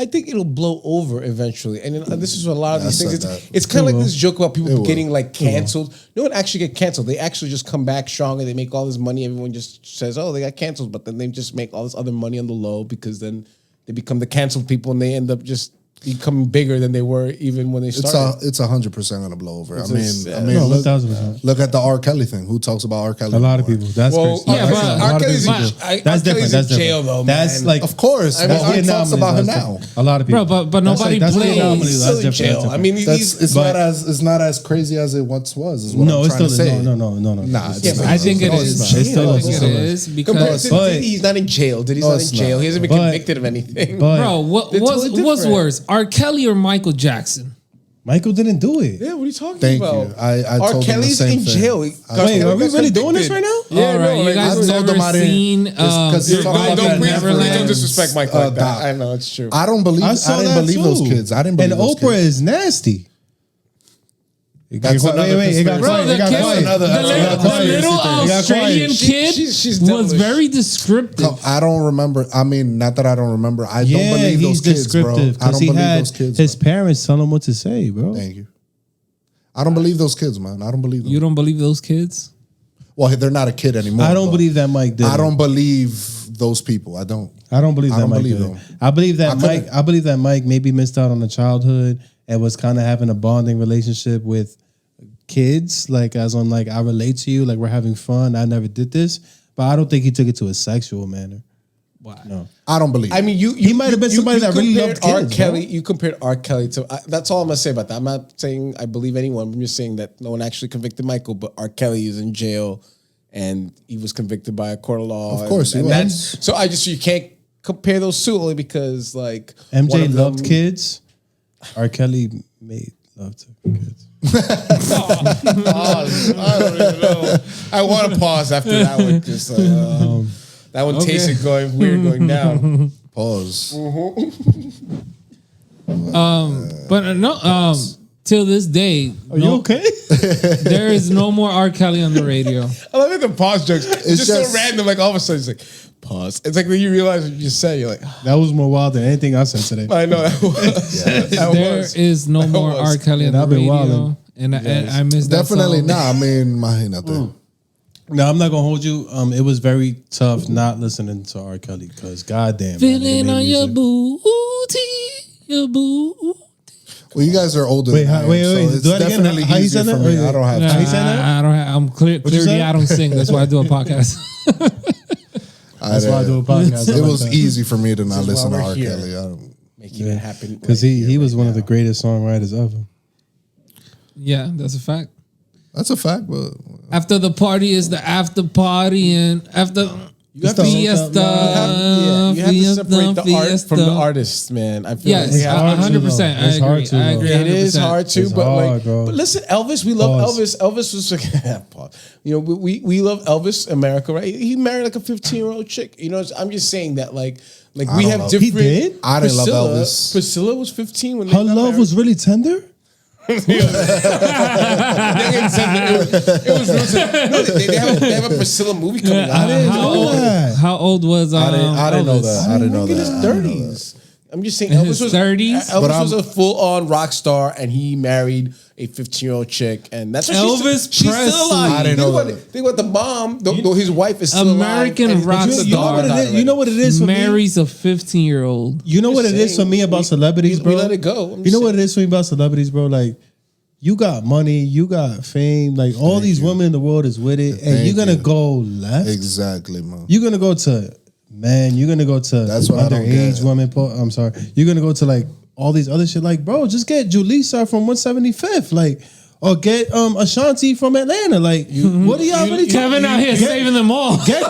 I think it'll blow over eventually, and then, this is what a lot of these I things. said It's, that. it's kind of like this joke about people will. getting like canceled. No one actually get canceled. They actually just come back stronger. They make all this money. Everyone just says, "Oh, they got canceled," but then they just make all this other money on the low because then they become the canceled people and they end up just becoming bigger than they were even when they started. It's 100% gonna blow over. I mean, No, look, 1000%. look at the R. Kelly thing. Who talks about R. Kelly? A lot of anymore? people. That's Well, crazy. yeah, but R. Kelly's in That's R. different. Kelly's That's in jail, different. though, That's man. like, Of course, I mean, but who the talks anomaly, about her that's now? different. A lot of people. Bro, but nobody that's the plays. anomaly. He's That's still in different. jail. I mean, It's not as crazy as it once was. Is what No, I'm it's trying still to say. No. Nah, it's Yeah, not. but I think it No, is. it's It's still I think it is Compared because to But- Diddy, he's not in jail. Diddy's No, not in it's jail. not. He hasn't been But- convicted of anything. But bro, They're what's totally what's different. worse, R. Kelly or Michael Jackson? Michael didn't do it. Yeah, what are you talking Thank about? you. I R. told him the Kelly's same in thing. jail. Wait, are we really doing this right now? Yeah, All right, no, you like, guys I have told them never I didn't- seen because you're talking about don't, that please, Neverland, don't disrespect Mike like that. doc. I know it's true. I don't believe. I saw didn't that believe too. those kids. I didn't believe And those Oprah kids. is nasty. That's Wait, another it got conspiracy. Bro, quiet. the It got kid, quiet. the little It got Australian quiet. kid She's was devilish. very descriptive. No, I don't remember. I mean, not that I don't remember. I don't Yeah, believe those he's kids, bro. descriptive I don't because he believe had those kids. his bro. parents tell him what to say, bro. Thank you. I don't believe those kids, man. I don't believe them. You don't believe those kids? Well, they're not a kid anymore. I don't but believe that Mike did. I it. don't believe those people. I don't. I don't believe I that don't Mike believe did it. them. I believe that I Mike. couldn't- I believe that Mike maybe missed out on a childhood and was kind of having a bonding relationship with kids. Like as on, like I relate to you. Like we're having fun. I never did this, but I don't think he took it to a sexual manner. Why? No. I don't believe. I mean, He might have been somebody that really compared loved R. kids, Kelly. bro. You compared R. Kelly to. That's all I'm gonna say about that. I'm not saying I believe anyone. I'm just saying that no one actually convicted Michael, but R. Kelly is in jail, and he was convicted by a court of law. Of course he was. that's- So I just you can't compare those two only because like one MJ of loved them- kids. R. Kelly made love to kids. Pause. I don't even know. I want to pause after that one. Just that one tasted going weird going down. Pause. But no, till this day, Are you okay? there is no more R. Kelly on the radio. I love the pause jokes. It's just so just- random. Like all of a sudden, it's like pause. It's like when you realize what you just said. You're like, That was more wild than anything I said today. I know that was. That There was. is no more was. R. Kelly on And the I've been radio, wildin'. and I miss that Definitely song. not. I mean, imagínate. No, I'm not gonna hold you. It was very tough not listening to R. Kelly because goddamn, man, he Feeling made on your music. booty, your booty. Well, you guys are older. Wait, than I am, wait, so it's do that again. definitely How you easier said for that? me. I don't have. Nah, How you saying that? I don't have. I'm you clearly say? I don't sing. That's why I do a podcast. That's why I do a podcast. It was easy for me to not This is listen why to we're R. here. Kelly. I don't, Making it happen because right he here, was right one of now. the greatest songwriters ever. Yeah, that's a fact. that's a fact, but After the party is the after party, and after You have to- fiesta, you have to separate the art fiesta. from the artist, man. I feel Yes, like we have hard to, 100%. though. It's I hard agree. to, I though. agree. It is 100%. hard too, It's but hard, like, bro. but listen, Elvis, we love Pause. Elvis. Elvis was like, pause. You know, we love Elvis, America, right? He married like a 15-year-old chick. You know, I'm just saying that, like we don't have know. different. He did? I didn't love Priscilla- Elvis. Priscilla was 15 when they Her got love married. was really tender. It was real. No, they have a Priscilla movie coming out. I didn't know that. How old was I didn't know Elvis? that. I didn't know In his that. I didn't know that. 30s. I'm just saying, In Elvis his was 30s? But Elvis was I'm- a full-on rock star, and he married a 15-year-old chick, and that's why Elvis she's Presley. still alive. I didn't know think that. About, think about the mom, though his wife is still American alive. and rock he's a You know what daughter. it is? You know what it is for me? Marries a 15-year-old. You know what it Just is for saying, me about celebrities, we bro? let it go. I'm You know just what it is for me about celebrities, bro? Like, you got money, you got fame, like all these women in the world is with it, and Thank you're gonna you. go left. Exactly, man. You're gonna go to men. You're gonna go to That's what I don't underage get. women. I'm sorry. You're gonna go to like all these other shit. Like, bro, just get Julissa from 175th, like, or get Ashanti from Atlanta. Like, what are y'all really Kevin out here saving them all. Get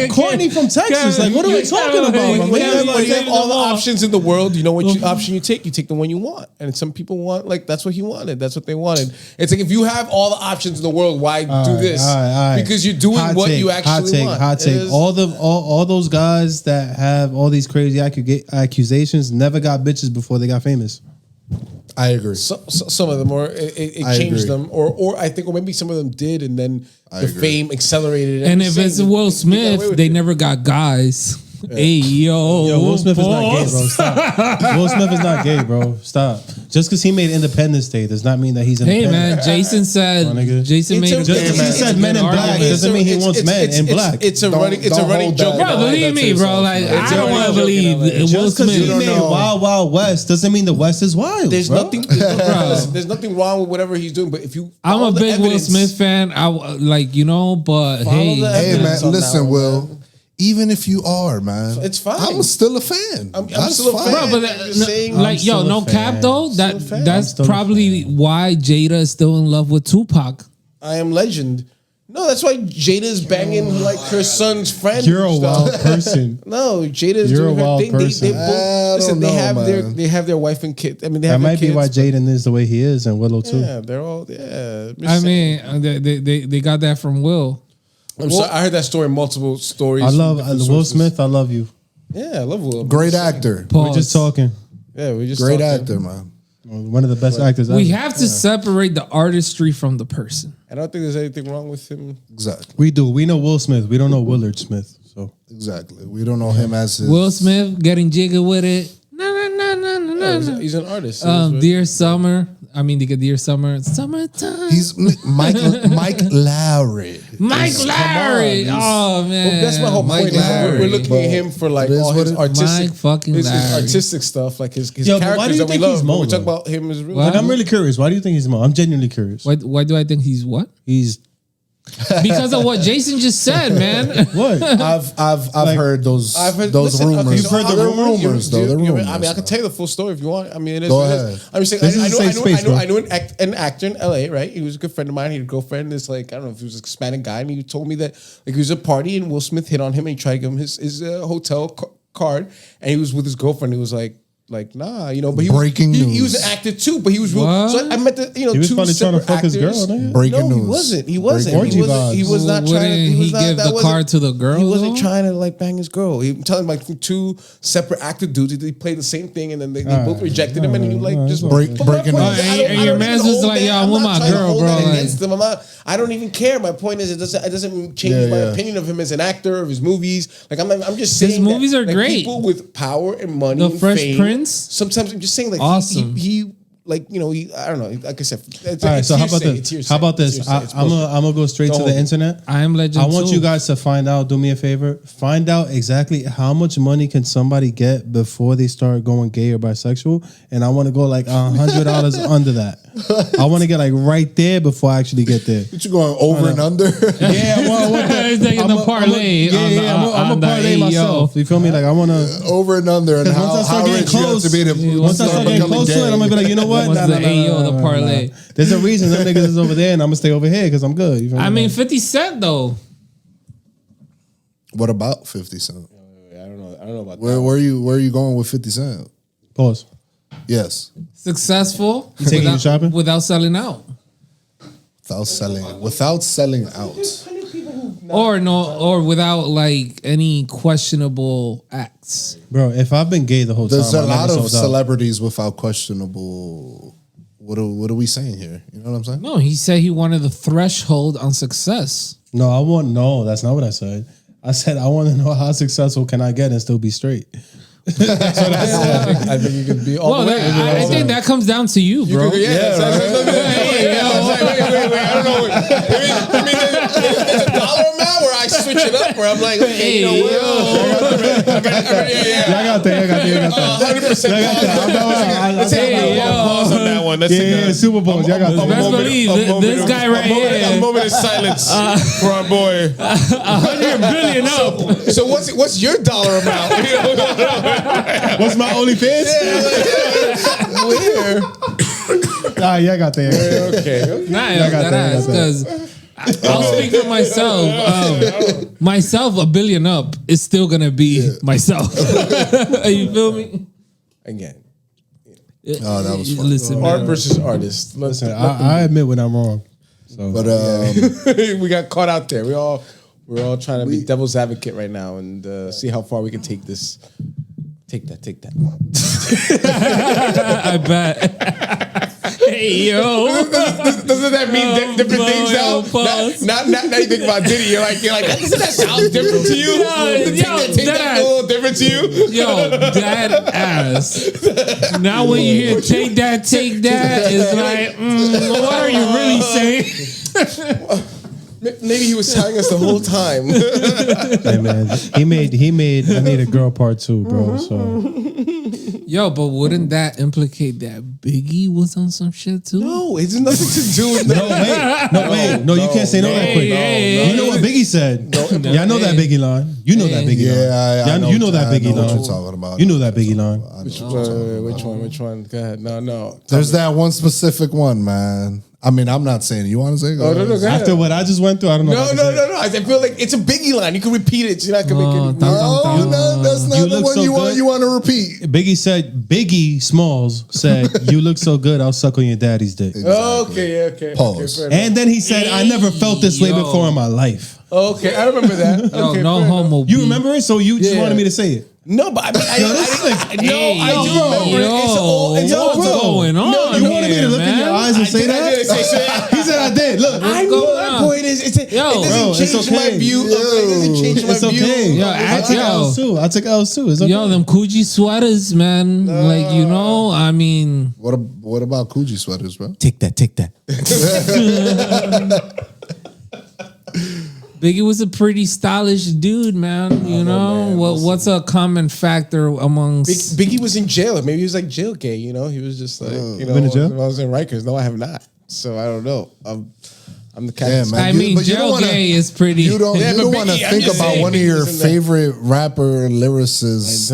Courtney from Texas. Like, what are we talking about? my When man? you have, Like, when you have all the all. options in the world, you know what option you take? You take the one you want. And some people want, like, that's what he wanted. That's what they wanted. It's like, if you have all the options in the world, why do this? All right. Because you're doing Hot what take, you actually want. Hot It take. is- All those guys that have all these crazy accusations never got bitches before they got famous. I agree. some of them, or it I changed agree. them, or I think, or maybe some of them did, and then the agree. fame accelerated. it. And I'm if just it's saying, Will they got away Smith, with they it. never got guys. Hey, yo, Will Smith is not gay, boss. bro. Stop. Will Smith is not gay, bro. Stop. Just because he made Independence Day does not mean that he's Hey, independent. man, Jason said, My nigga. Jason made It's a a- Just it's- because he said men in black doesn't mean he wants men in black. It's a Don't- running don't running hold joke. that. Bro, Don't believe hold that me, to bro. yourself, Like, man. I don't want to believe Will Just because he Smith. made Wild Wild West doesn't mean the West is wild. There's bro. nothing. There's nothing wrong with whatever he's doing. But if you, I'm follow a the big Will evidence- Smith fan. But Follow hey, the Hey, evidence man, on that listen, one, Will. man. Even if you are, man, It's fine. I'm still a fan. I'm That's still a fine. fan. bro, but I'm just saying- like, still yo, a no fan. cap though. Still a fan. That's I'm still a probably why Jada is still in love with Tupac. I am legend. No, that's why Jada's banging like her son's friend. You're a and stuff. wild person. No, Jada's You're doing a her wild thing. person. They both, I listen, don't they know, have man. they have their wife and kid. I mean, they That have might their be why kids, but- Jaden is the way he is, and Willow too. Yeah, they're all. Yeah, I mean, they got that from Will. I'm sorry, I heard that story in multiple stories. I from love different Will sources. Smith. I love you. Yeah, I love Will. Great actor. Pause. We're just talking. Yeah, we just Great talking. actor, man. One of the best actors. We ever. have to separate the artistry from the person. I don't think there's anything wrong with him. Exactly. We do. We know Will Smith. We don't know Willard Smith. So Exactly. We don't know him as his. Will Smith getting jiggy with it. No. He's an artist. Dear Summer. I mean, Dear Summer. Summertime. He's Mike Lowry. Mike Larry. Come on, oh man, Well, that's my whole Mike point. Is Larry, we're looking bro. at him for like It is all what his it- artistic, Mike fucking his Larry. artistic stuff, like his Yo, but why do characters you that we think love. he's But Mo, we talk though? about him as real. What? like, I'm really curious. Why do you think he's Mo? I'm genuinely curious. Why do I think he's what? He's Because of what Jason just said, man. what? I've heard those those listen, rumors. okay, You've heard the They're rumors? rumors, though. They're rumors. I mean, I can tell you the full story if you want. I mean, it is. Go what it ahead. is. I'm just saying. This is a safe space, bro. I know an actor in LA, right? He was a good friend of mine. He had a girlfriend. This like I don't know if he was a Hispanic guy, and he told me that like he was at a party and Will Smith hit on him and he tried to give him his hotel card, and he was with his girlfriend. He was like nah, you know. But Breaking he was news. an actor too, but he was real. What? So I met the He was two probably trying to separate fuck his actors. girl, nigga. Breaking No, he news. wasn't. He wasn't. Breaking He wasn't. vibes. He was not Wouldn't trying. he was not, give that the wasn't- card to the girl, He wasn't though? trying to like bang his girl. He telling like from two separate actor dudes. They played the same thing, and then they both rejected him, and he like just Breaking But my point news. is, I don't- And I your don't man's even just hold like, that. yo, I'm I'm with not my trying to girl, hold bro, that like- against him. I don't even care. My point is, it doesn't change my opinion of him as an actor of his movies. Like I'm just saying His movies that, are like, great. People with power and money, The and Fresh fame, Prince? Sometimes I'm just saying, like Awesome. he like you know I don't know. Like I said, All right. So how about this? How about this? I'm gonna go straight Don't to the hold it. internet. I am legend. I want too. you guys to find out. Do me a favor. Find out exactly how much money can somebody get before they start going gay or bisexual, and I want to go like $100 under that. I want to get like right there before I actually get there. What you going over and under? Yeah, well, what He's taking the parlay. I'm a parlay AO. myself. You feel me? Like I want to. Over and under, and Once I how start getting rich you have close, to be to once I start getting close to it, I'm gonna be like, you know what? What's Nah, the nah, nah, AO, nah, the nah, parlay? nah. There's a reason them niggas is over there, and I'm gonna stay over here because I'm good. You feel me? I mean, 50 Cent though. What about 50 Cent? I don't know about Where are you going with 50 Cent? Pause. Yes, Successful taking you shopping? without selling out. without selling out. Or without like any questionable acts. Bro, if I've been gay the whole time, There's a I lot never of sold out. celebrities without questionable. What are we saying here? You know what I'm saying? No, he said he wanted the threshold on success. No, that's not what I said. I said I want to know how successful can I get and still be straight. I think you could be all Well, the way. I think that comes down to you, bro. Yeah, wait, I don't know. I mean, there's a dollar amount where I switch it up, where I'm like, okay, you know what? I got that. 100%. Let's take Hey, a yo. pause on that one. Let's take Yeah, a Super Bowls. Y'all got that. Best believe this guy right a here, moment of silence for our boy. 100 billion up. So what's your dollar amount? What's my OnlyFans? Where? Nah, y'all got that. Okay. Nah, got that, that because I'll speak for myself. Myself, $1 billion up is still gonna be myself. You feel me? Again, Oh, that was fun. Listen, art man. versus artist. Listen, I admit when I'm wrong. So, But We got caught out there. We're all trying to be devil's advocate right now and see how far we can take this. Take that. I bet. Hey, yo. Doesn't that mean different things now? Now you think about Diddy, you're like, doesn't that sound different to you? Take that a little different to you? Yo, that ass. Now when you hear take that, it's like, what are you really saying? Maybe he was telling us the whole time. Hey man, he made I Need a Girl Part 2, bro. So Yo, but wouldn't that implicate that Biggie was on some shit too? No, it has nothing to do with no, you can't say no that quick. You know what Biggie said? Y'all know that Biggie line. You know that Biggie line. Yeah, You know that Biggie line. What you're talking about. You know that Biggie line. Which one? Go ahead. No. There's that one specific one, man. I mean, I'm not saying it. You want to say it? No, go ahead. After what I just went through, I don't know. No. I feel like it's a Biggie line. You can repeat it. You're not gonna make it. No, that's not You the look one so you want to repeat. Biggie Smalls said, "You look so good, I'll suck on your daddy's dick." Okay. Pause. Okay, And then he said, "I never felt this way before in my life." okay, I remember that. Yo, Okay, no fair homo. enough. You remember it? So you just Yeah. wanted me to say it. No, but I mean, I do remember it. It's what's going on? No, You wanted me to look in your eyes and say I that? did say that. He said I did. Look, I know my point is, it bro, doesn't it's change okay. my view. It doesn't change my it's view. okay. Yo, I took yo. L's too. I took L's too. It's okay. Yo, them Coogee sweaters, man. Like, you know, I mean, What about Coogee sweaters, bro? Take that. Biggie was a pretty stylish dude, man. You know, man. what's a common factor amongst Biggie was in jail. Maybe he was like jail gay. You know, he was just like, you know, Been in jail? I was in Rikers. No, I have not. So I don't know. I'm the kind Yeah, of man. I mean, but you don't jail wanna- gay is pretty. You don't. Yeah, you but don't want to Biggie, I'm think just about saying, one of Biggie your was in there. favorite rapper lyricists.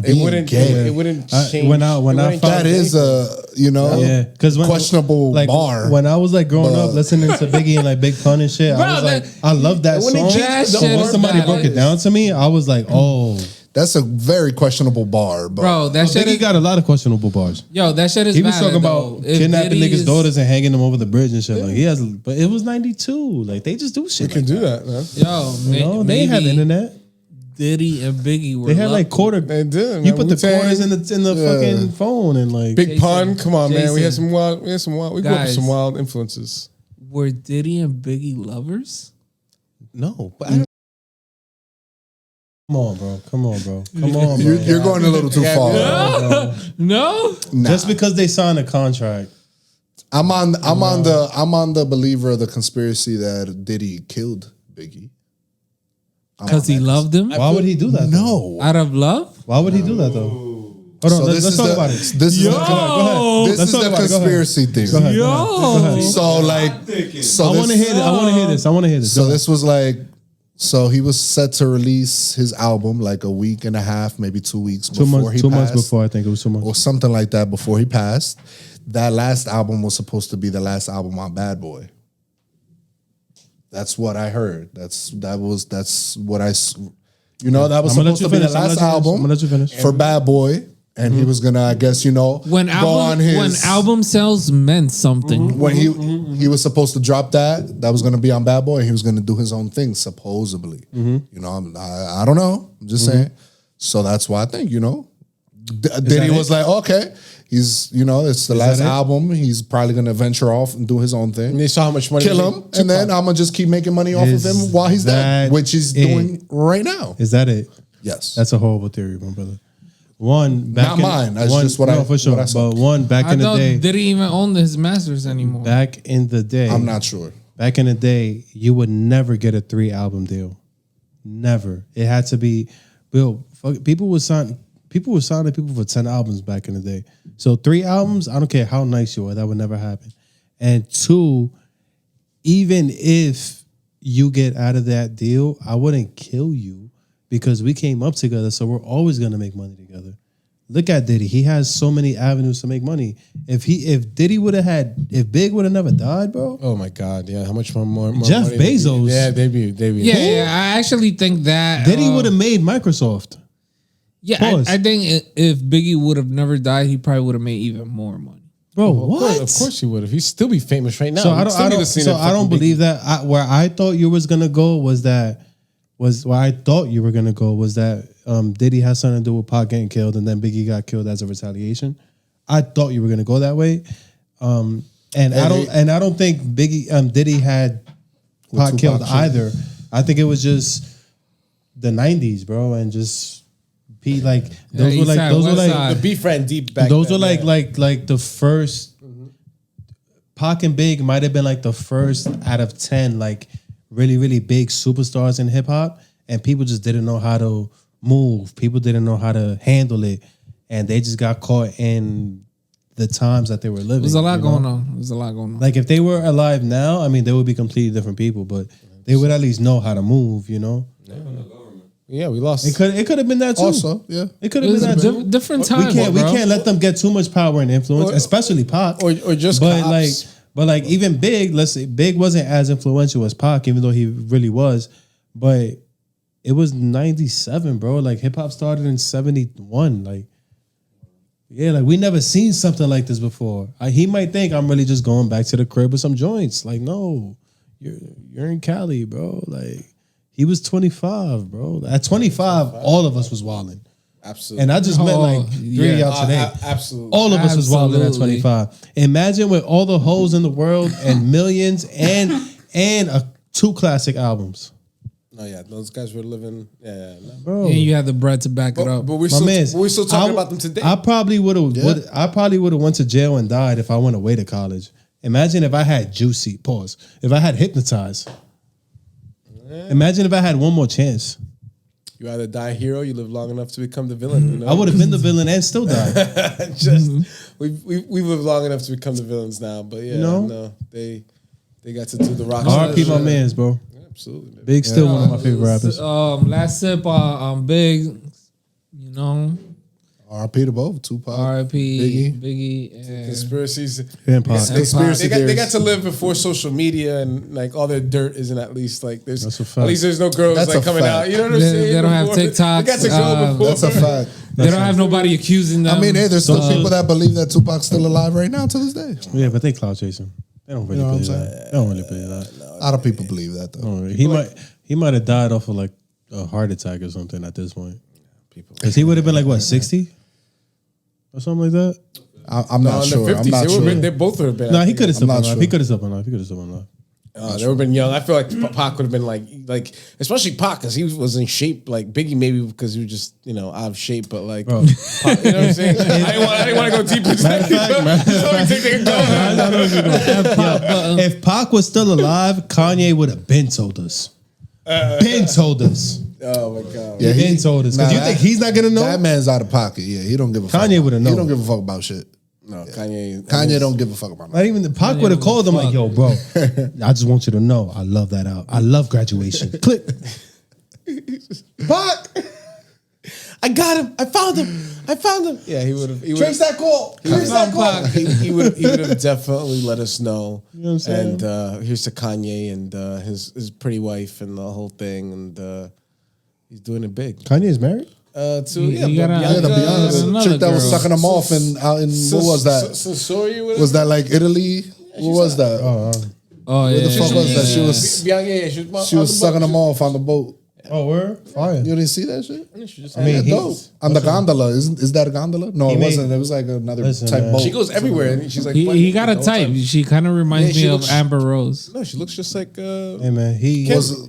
It wouldn't. gay. It wouldn't change. when I wouldn't found- That change is a because questionable like, bar. When I was like growing But- up listening to Biggie and like Big Pun and shit, Bro, I was like, that- I love that when song. it changes So the when word somebody broke it balance. down to me, I was like, oh, That's a very questionable bar, but Bro, that shit Biggie is, got a lot of questionable bars. yo, that shit is He was valid, talking though. about If kidnapping Diddy niggas' is- daughters and hanging them over the bridge and shit. Like he has, but it was '92. Like they just do shit. You can do that, man. Yo, No, they maybe had internet. Diddy and Biggie were They had like quarter. They did. You man. put the Wu-Tang, quarters in the fucking phone and like. Big Pun. Come on, man. We had Jason. some wild. We grew up with Guys. some wild influences. Were Diddy and Biggie lovers? No, but I don't. Come on, bro. Come on, bro. you're going a little too far. No. Just because they signed a contract. I'm on the believer of the conspiracy that Diddy killed Biggie. Because he loved him? Why would he do that? though? No. Out of love? Why would he do that though? Hold on, So let's talk about it. This is Yo. the, Go ahead. this Let's is talk the about it. Go ahead. conspiracy theory. Go ahead. Yo. So like, so I want to hear this. I want to hear this. I want to hear this. So Go ahead. this was like, so he was set to release his album like a week and a half, maybe 2 weeks before he two months passed, before I think it was 2 months. or something like that before he passed. That last album was supposed to be the last album on Bad Boy. That's what I heard. That's what I. That was I'm gonna let supposed you to be the finish. I'm last gonna album let you finish. for Bad Boy, and he was gonna, I guess, When go on his album sales meant something. when he was supposed to drop that was going to be on Bad Boy, and he was going to do his own thing supposedly. I don't know. I'm just saying. So that's why I think Diddy was like, okay, he's it's the last that it? album. He's probably going to venture off and do his own thing. And they saw how much money. Kill him, and then I'm gonna just keep making money off of Is him while he's dead, that which he's it? doing right now. Is that it? Yes, That's a horrible theory, my brother. One, back Not in, mine. That's one, just what no, I- for sure. what I saw. But one back I in the thought day, Diddy even own his masters anymore. back in the day, I'm not sure. Back in the day, you would never get a 3-album deal. Never. It had to be. Bill, people were signing people for 10 albums back in the day. So 3 albums, I don't care how nice you are, that would never happen. And 2, even if you get out of that deal, I wouldn't kill you because we came up together, so we're always gonna make money together. Look at Diddy. He has so many avenues to make money. If Big would have never died, bro. Oh my God! Yeah, how much more Jeff money Bezos. Yeah, they'd be. Yeah, I actually think that Diddy would have made Microsoft. Yeah, Pause. I think if Biggie would have never died, he probably would have made even more money. Bro, Of course he would have. He'd still be famous right now. So I He'd don't, still I be don't, listening so to I don't fucking believe Biggie. that. Where I thought you was gonna go was that Diddy has something to do with Pac getting killed, and then Biggie got killed as a retaliation. I thought you were gonna go that way. And I don't think Diddy had Pac killed either. I think it was just the 90s, bro, and just Pete like those were like the beef ran deep back. Those then, were like the first. Pac and Big might have been like the first out of 10 like really really big superstars in hip hop, and people just didn't know how to move. People didn't know how to handle it, and they just got caught in the times that they were living. There's a lot going on. There's a lot going on. Like if they were alive now, I mean, they would be completely different people, but they would at least know how to move, you know. Yeah, we lost. It could have been that too. Also, yeah, it could have been that too. Different times. We can't let them get too much power and influence, especially Pac. Or just cops. But even Big, let's say Big wasn't as influential as Pac, even though he really was. But it was 97, bro. Like hip hop started in 71. Like, yeah, like we never seen something like this before. He might think I'm really just going back to the crib with some joints. Like, no, you're in Cali, bro. Like, he was 25, bro. At 25, all of us was wilding. Absolutely. And I just met like three of y'all today. Absolutely. All of us was wilding at 25. Imagine with all the hoes in the world and millions and 2 classic albums. Oh yeah, those guys were living. Yeah, bro. And you had the bread to back it up. But we're still talking about them today. I probably would have went to jail and died if I went away to college. Imagine if I had Juicy. Pause. If I had Hypnotized. Imagine if I had one more chance. You either die a hero, you live long enough to become the villain. You know? I would have been the villain and still died. We've lived long enough to become the villains now, but yeah, no, they got to do the rock. R.I.P. my mans, bro. Yeah, absolutely, man. Big still one of my favorite rappers. Last sip on Big, you know. R.I.P. to both, Tupac, R.I.P. Biggie, and conspiracies. And Pac. They got to live before social media and like all their dirt isn't at least like there's at least there's no girls like coming out. You know what I'm saying? They don't have TikToks. They got to go before. That's a fact. They don't have nobody accusing them. I mean, hey, there's still people that believe that Tupac's still alive right now to this day. Yeah, but they clout chasing. They don't really believe that. They don't really believe that. A lot of people believe that though. He might have died off of like a heart attack or something at this point. Because he would have been like what, 60? Or something like that. I'm not sure. In the 50s, I'm not sure. they both would have been. No, he could have still been alive. sure. He could have still been alive. They would have been young. I feel like Pac would have been like especially Pac because he was in shape. Like Biggie maybe because he was just out of shape, but like Pac, you know what I'm saying. I didn't want to go deep into that. If Pac was still alive, Kanye would have been told us. Been told us. Oh my god! Yeah, he told us. Because you think he's not gonna know? That man's out of pocket. Yeah, he don't give a fuck. Kanye would have known. He don't give a fuck about shit. No, Kanye don't give a fuck about Not even the Pac would have called him like, "Yo, bro, I just want you to know, I love that out. I love Graduation." Click. Pac, I got him. I found him. Yeah, he would have. trace that call. He would have definitely let us know. You know what I'm saying? And here's to Kanye and his pretty wife and the whole thing, and he's doing it big. Kanye's married. the Beyonce chick that was sucking him off in what was that? Was that like Italy? What was that? Oh yeah. What the fuck was that? She was sucking him off on the boat. Oh, where? Fire. You didn't see that shit? I mean, dope. On the gondola. Is that a gondola? No, it wasn't. It was like another type boat. She goes everywhere, and she's like, he got a type. She kind of reminds me of Amber Rose. No, she looks just like. Hey man, he was.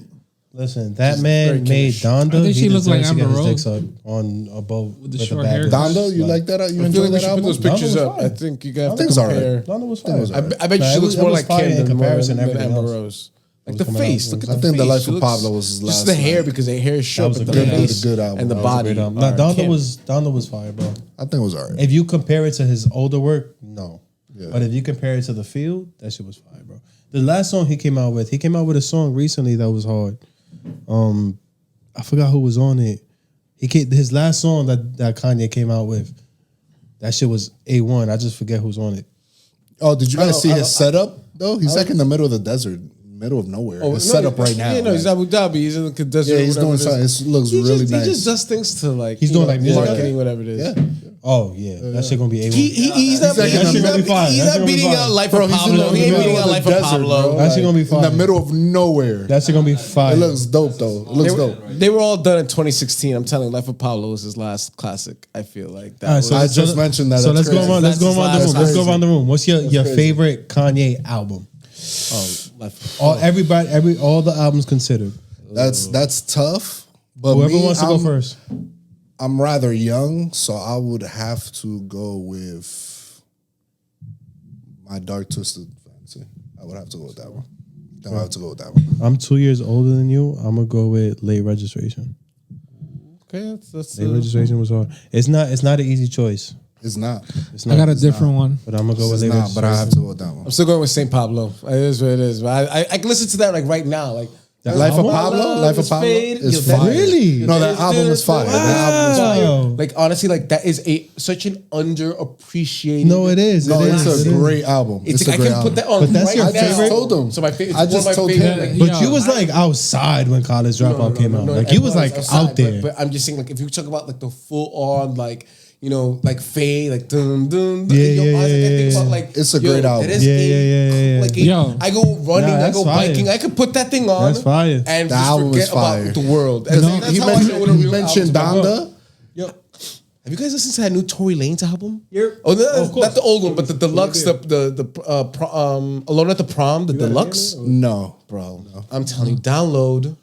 Listen, that man made Donda. I think she looks like Amber Rose on a boat with the short hair. Donda, you like that? You enjoy that album? Put those pictures up. I think you got to compare. Donda was fine. I bet she looks more like Kim in comparison than to Amber Rose. Like the face. Look at the face. I think The Life of Pablo was his last. Just the hair because the hair is short, but the face good album. and the body. Donda was fire, bro. I think it was alright. If you compare it to his older work, no. Yeah. But if you compare it to the field, that shit was fire, bro. The last song he came out with a song recently that was hard. I forgot who was on it. His last song that Kanye came out with, that shit was A1. I just forget who's on it. Oh, did you guys see his setup though? He's like in the middle of the desert, Middle of nowhere. Oh, it's set up right now. Yeah, no, he's Abu Dhabi. He's in the desert. Yeah, he's doing something. It looks really nice. He just does things to like. He's doing like music marketing, whatever it is. Yeah. Oh yeah, that shit gonna be A1. He's not beating out Life of Pablo. He ain't beating out Life of Pablo. That shit gonna be fire. In the middle of nowhere. That shit gonna be fire. It looks dope though. It looks dope. They were all done in 2016. I'm telling you, Life of Pablo was his last classic. I feel like that. All right, I just mentioned that. So That's let's go crazy. around. Let's go around the room. Let's go crazy. around the room. What's your favorite Kanye album? All the albums considered. That's tough. But Whoever wants to go first. I'm rather young, so I would have to go with my Dark Twisted Fantasy. I would have to go with that one. Then I have to go with that one. I'm 2 years older than you. I'm gonna go with Late Registration. Okay, that's Late Registration was hard. It's not an easy choice. It's not. It's not. I got a different one. But I'm gonna go with It's Late not, but I have to go with that one. I'm still going with St. Pablo. It is what it is. But I can listen to that like right now. Like Life of album? Pablo? Life of Pablo is Yo, fire. Really? No, that album is fire. That album is fire. Wow. Like honestly, like that is such an underappreciated. No, it is. No, it it's is. a great album. It's It's a I great can album. put that on But that's right your now. favorite? I just told him. So my favorite. I just told favorite, him. like, But Yo, you was like outside when College Dropout came out. Like you was like out there. But I'm just saying, like, if you talk about like the full on, like like Faye, like dun dun. Yeah, yo, yeah, honestly, I yeah, think yeah. about, like, It's a great album. that is Yeah. Like Yo. I go running, Nah, I that's go fire. biking. I could put that thing on. That's fire. And The just album forget is fire. about the world. Because And that's he how I know what a mentioned, he real mentioned album's about. Donda. Yo, have you guys listened to that new Tory Lanez album? Oh, no, not the old one, but the deluxe, Alone at the Prom, the deluxe. No, bro. No. I'm telling you, download.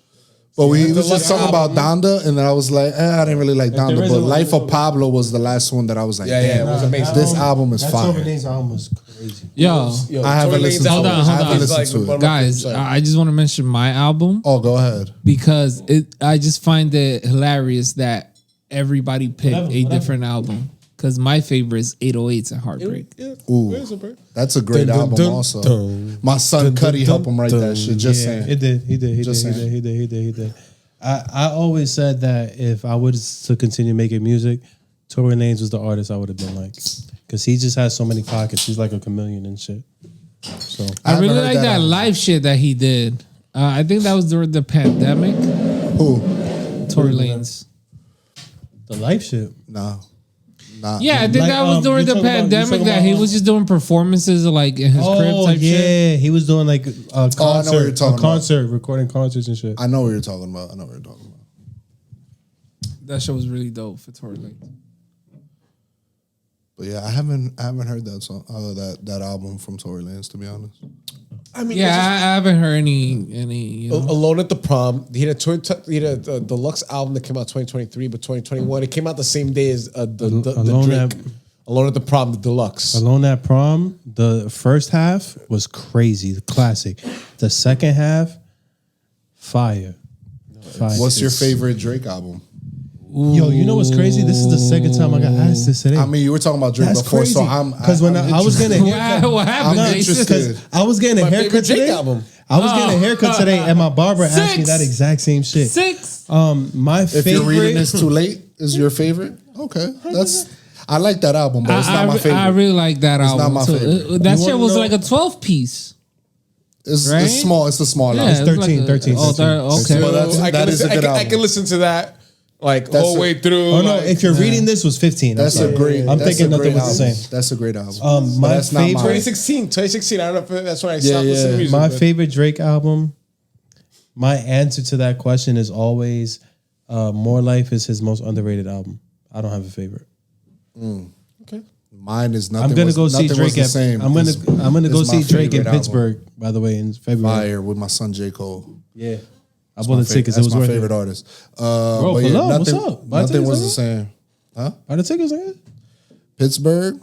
But we the was just talking about album. Donda, and then I was like, I didn't really like Donda. there is But a- Life of Pablo was the last one that I was like, Yeah, damn, it was amazing. this album is That fire. Tory Lanez album was crazy. Yo, Yo, I haven't Tory Lanez listened to it. album Hold is on, hold on. like Listen to one of my guys, favorites. I just want to mention my album Oh, go ahead. because I just find it hilarious that everybody picked a different album. Because my favorite is 808s and Heartbreak. Yeah. Ooh, Where is it, bro? that's a great Dun, dun, album dun, also. dun. My son Cuddy helped him write that shit. Just Yeah, saying. it did. He did. Just saying. He did. I always said that if I was to continue making music, Tory Lanez was the artist I would have been like, because he just has so many pockets. He's like a chameleon and shit. So I haven't really heard like that that album. live shit that he did. I think that was during the pandemic. Who? Tory Lanez. the life shit. Nah. Yeah, I think Like, that was during you the talking about- you pandemic talking that about- he was just doing performances like in his crib type shit. yeah, he was doing like a I know what you're concert, talking recording concerts and shit. I know what you're talking about. That shit was really dope for Tory Lanez. But yeah, I haven't heard that song, that album from Tory Lanez, to be honest. I mean, Yeah, I haven't heard any. You know. Alone at the Prom. He had a deluxe album that came out 2023, but 2021 it came out the same day as the Alone Drake. at- Alone at the Prom, the deluxe. Alone at Prom, the first half was crazy, the classic. The second half, fire. Fire. What's your favorite Drake album? Yo, you know what's crazy? This is the second time I got asked this today. I mean, you were talking about Drake That's before, crazy. so I'm Because when I was getting a haircut, What happened? I'm Jason? interested. I was getting a My haircut favorite Drake today. album. I was getting a haircut today, and my barber asked me 6. that exact same shit. 6. My If favorite. you're reading this too late, is your favorite? Okay, I like that album, but it's not my favorite. I really like that It's album. not my too. favorite. That You shit wanna was know- like a 12 piece. It's right? small. It's a small Yeah, album. It's 13, like 13. Oh, okay. Well, that's- I can that is a listen, good I album. can listen to that like That's all the a- way through. Oh no! like, If you're reading this, was 15. That's a great. I'm that's thinking a nothing great was the album. same. That's a great album. My But that's not mine. favorite- 2016. I don't know if that's when I stopped listening to yeah. music. My but- favorite Drake album. My answer to that question is always, "More Life" is his most underrated album. I don't have a favorite. Okay. Mine is nothing. I'm gonna was, go see Nothing Drake Was the at. same. I'm gonna go is my see Drake in favorite album. Pittsburgh. By the way, in February. Fire with my son J Cole. Yeah, I bought the tickets. It That's was my worth favorite it. artist. Bro, But pull yeah, up. What's nothing, up? Buy nothing tickets, was the nigga. same. Huh? Buy the tickets, nigga. Pittsburgh.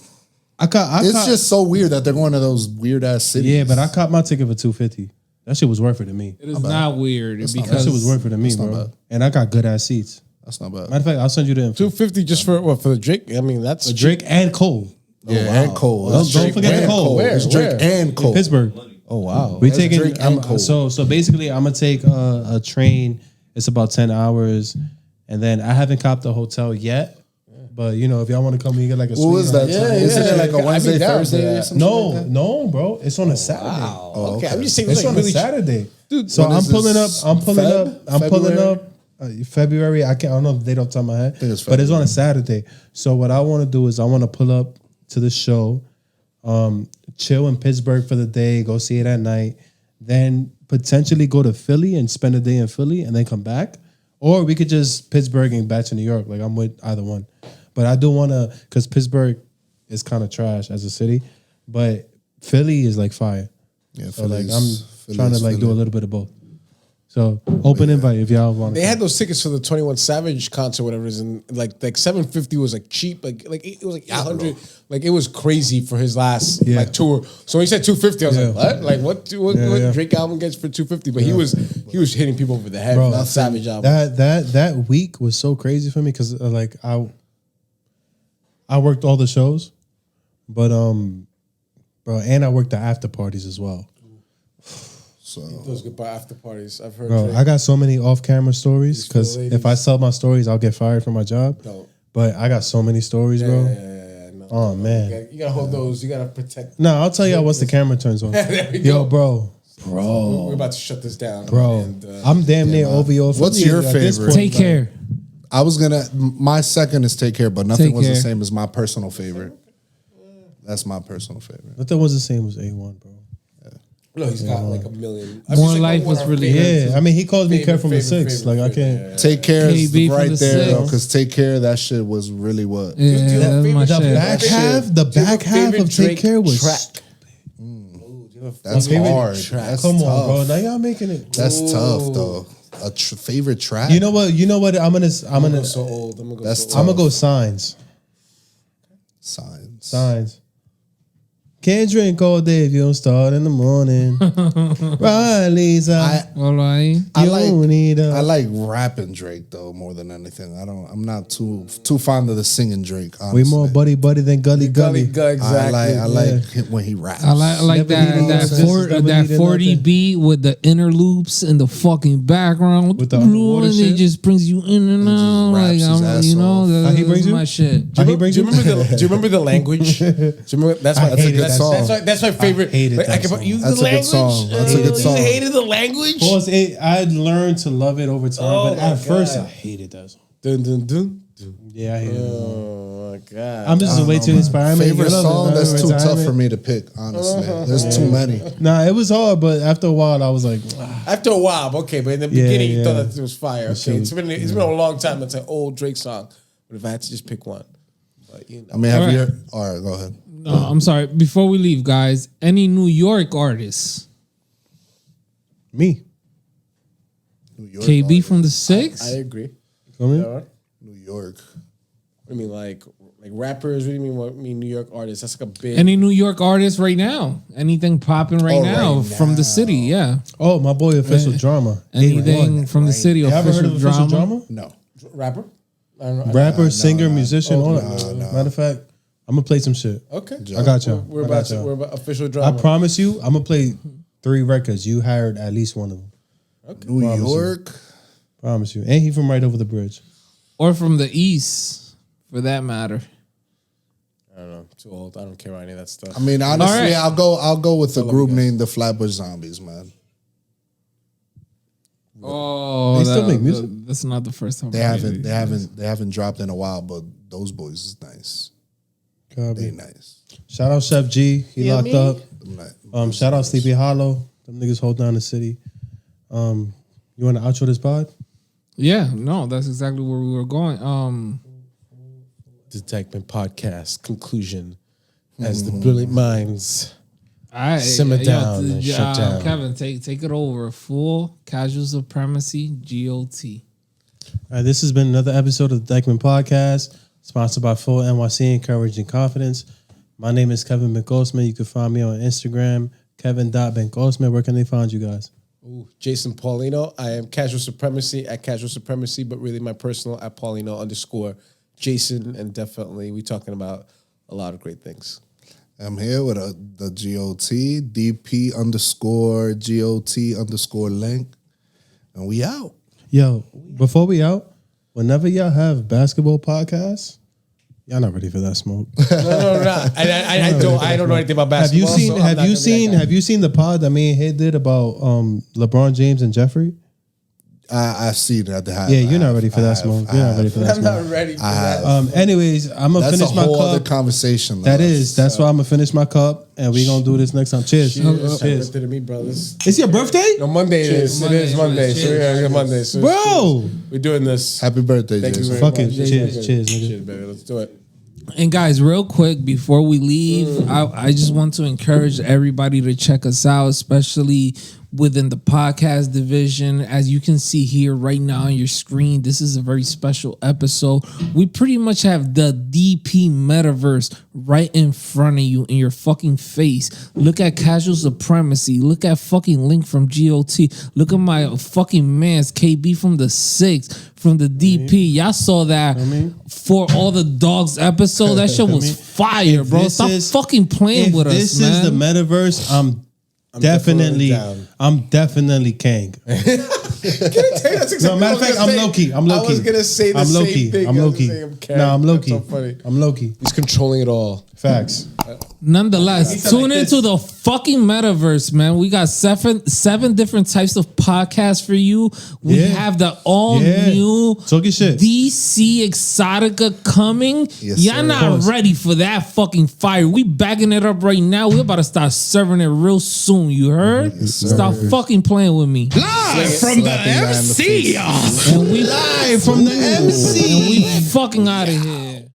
I caught. It's just so weird that they're going to those weird ass cities. Yeah, but I caught my ticket for $250. That shit was worth it to me. It is not weird not That because shit was worth it to me, That's not bro. bad. And I got good ass seats. That's not bad. Matter of fact, I'll send you the info. 250 just for what, for the Drake. I mean, that's Drake and Cole. Yeah, and Cole. Don't It's Drake forget and Cole. Where? It's Drake and Cole. Pittsburgh. Oh wow. We That's taking Drake and Cole. so basically I'm gonna take a train. It's about 10 hours, and then I haven't copped the hotel yet, But you know, if y'all want to come, you get like a. What was that? Yeah, Isn't yeah. it like a Wednesday, Thursday or something? No, like that? no, bro. It's on a Saturday. Wow. Oh, okay. okay. I'm just saying It's like on really a Saturday, Dude, So when I'm is pulling up. this? I'm pulling Feb? up. I'm pulling February? up. February. I don't know the date off the top of my head, think it's but it's on a February. Saturday. So what I want to do is I want to pull up to the show, chill in Pittsburgh for the day, go see it at night, then potentially go to Philly and spend a day in Philly and then come back, or we could just Pittsburgh and back to New York. Like I'm with either one, but I do want to because Pittsburgh is kind of trash as a city, but Philly is like fire. Yeah, So like I'm trying to like do a little bit of both. So open invite if y'all want. They had those tickets for the 21 Savage concert, whatever it is, and like $750 was like cheap, like it was like 100, like it was crazy for his last like tour. So when he said 250, I was like, what? Like what Drake album gets for 250? But he was hitting people over the head with that Savage album. That week was so crazy for me because like I worked all the shows, but bro, and I worked the after parties as well. So Those goodbye after parties. I've heard. Bro, Drake. I got so many off-camera stories because if I sell my stories, I'll get fired from my job. No. But I got so many stories, bro. Yeah. No, Oh man. You gotta hold those. You gotta protect. No, I'll tell y'all once the camera turns on. There we Yo, go. bro, We're about to shut this down, bro. And, I'm damn near over your. What's your favorite? Take care. I was my second is Take Care, but nothing Take was the Care. same as my personal favorite. That's my personal favorite. Nothing was the same as A1, bro. No, he's got like a million. More Life was really good. Yeah, I mean, he calls me Favorite, Kev from the favorite, Six. favorite, Like I can't. favorite, Take Care is KB from right the there though, Six. because Take Care, that shit was really what. Yeah, do you have that's my favorite- The shit. back Shit. half, the Do you have back a half favorite of Take Drake Care was. track? That's favorite hard. track. That's Come tough. on, bro. Now y'all making it. That's tough though. A favorite track. You know what? I'm gonna. I'm gonna go so old. I'm gonna go That's so tough. I'm gonna go Signs. Signs. Signs. Can't drink all day if you don't start in the morning. Right, Lisa. All right. I like rapping Drake though more than anything. I'm not too fond of the singing Drake. Honestly. We more buddy than gully. Exactly. I like him when he raps. I like Never needed that justice, never that needed 40 nothing. beat with the interloops in the fucking background. With the underwater and shit? it just brings you in and out. raps Like his ass you know, off. How he brings that's you? my shit. How he brings Do you you? remember the language? Do you remember that's my I hated that's, that song. that's my favorite. hated Like, that can- song. you That's the a good song. That's a good song. You hated the language. Pause. I learned to love it over time, Oh but my at first God. I hated that song. Dun, dun, dun. Yeah, I hated that song. Oh my god! I'm just way too inspired. Favorite song that's too tough for me to pick. Honestly, there's too many. Nah, it was hard, but after a while, I was like, After a while, okay, but in the beginning, you yeah. thought that it was fire. Okay, it's been a long time. It's an old Drake song, but if I had to just pick one, but you know, I mean, have All you? right. All right, go ahead. No, I'm sorry. Before we leave, guys, any New York artists? me. New York. KB artist. from the Six? I agree. Feel me? All right. New York. What do you mean, like rappers? What do you mean? What mean New York artists? That's like a big. Any New York artists right now? Anything popping right now right from the city? Yeah. Oh, my boy, Official Drama. Anything from the city? You ever heard Official of Official drama? Drama? No. rapper? I don't know. Rapper, singer, musician. all no, that. no. Matter of fact, I'm gonna play some shit. Okay, I got y'all. We're I about got y'all. we're about official I drama. promise you, I'm gonna play 3 records. You hired at least one of them. New York. Promise you. And he from right over the bridge. Or from the East, for that matter. I don't know. Too old. I don't care about any of that stuff. I mean, honestly, right. I'll go with a group named the Flatbush Zombies, man. Oh, They still make music? That's not the first time. They haven't dropped in a while, but those boys is nice. They nice. Shout out Chef G. He locked up. I'm Shout out Sleepy Hollow. Them niggas hold down the city. You want to outro this pod? Yeah, no, that's exactly where we were going. The Dyckman podcast conclusion as the brilliant minds. Simmer down and shut down. Kevin, take it over. Full casual supremacy, GOT. All right, this has been another episode of the Dyckman Podcast, sponsored by Full NYC Encouraging Confidence. My name is Kevin Benkosman. You can find me on Instagram, Kevin.Benkosman. Where can they find you guys? Ooh, Jason Paulino. I am Casual Supremacy at Casual Supremacy, but really my personal at Paulino_Jason. And definitely we talking about a lot of great things. I'm here with the GOT, DP_GOT_link. And we out. Yo, before we out, whenever y'all have basketball podcasts, Y'all not ready for that smoke. No. I don't know anything about Have you basketball. seen? Have you seen the pod that me and Hit did about LeBron James and Jeffrey? I've seen it. Yeah, you're not ready for that smoke. You're not ready for that I'm smoke. not ready for that. Anyways, I'm gonna That's finish a my whole other cup. conversation. That's why I'm gonna finish my cup, and we're gonna do this next time. Cheers. Cheers. Cheers. To me, brothers. It's your birthday, No, Monday it is. It is Monday. So yeah, Monday. So bro. we're doing this. Happy birthday, Thank you Jason. very Fuck it. much. Cheers. Cheers, nigga. Cheers, baby. Let's do it. And guys, real quick before we leave, I just want to encourage everybody to check us out, especially within the podcast division. As you can see here right now on your screen, this is a very special episode. We pretty much have the DP Metaverse right in front of you in your fucking face. Look at Casual Supremacy. Look at fucking Link from GOT. Look at my fucking man's KB from the 6 from the DP. Y'all saw that For All the Dogs episode. That shit was fire, bro. Stop fucking playing with us, man. This is the Metaverse. I'm definitely Kang. No, matter of fact, I'm Loki. I was gonna say the same thing. I'm Loki. No, I'm Loki. That's so funny. I'm Loki. He's controlling it all. Facts. Nonetheless, tune into the fucking Metaverse, man. We got seven different types of podcasts for you. We have the all new Talk your shit. DC Exotica coming. Yes, Y'all sir. not ready for that fucking fire. We bagging it up right now. We're about to start serving it real soon. You heard? Stop fucking playing with me. Live from the MC. And we live from the MC. And we fucking out of here.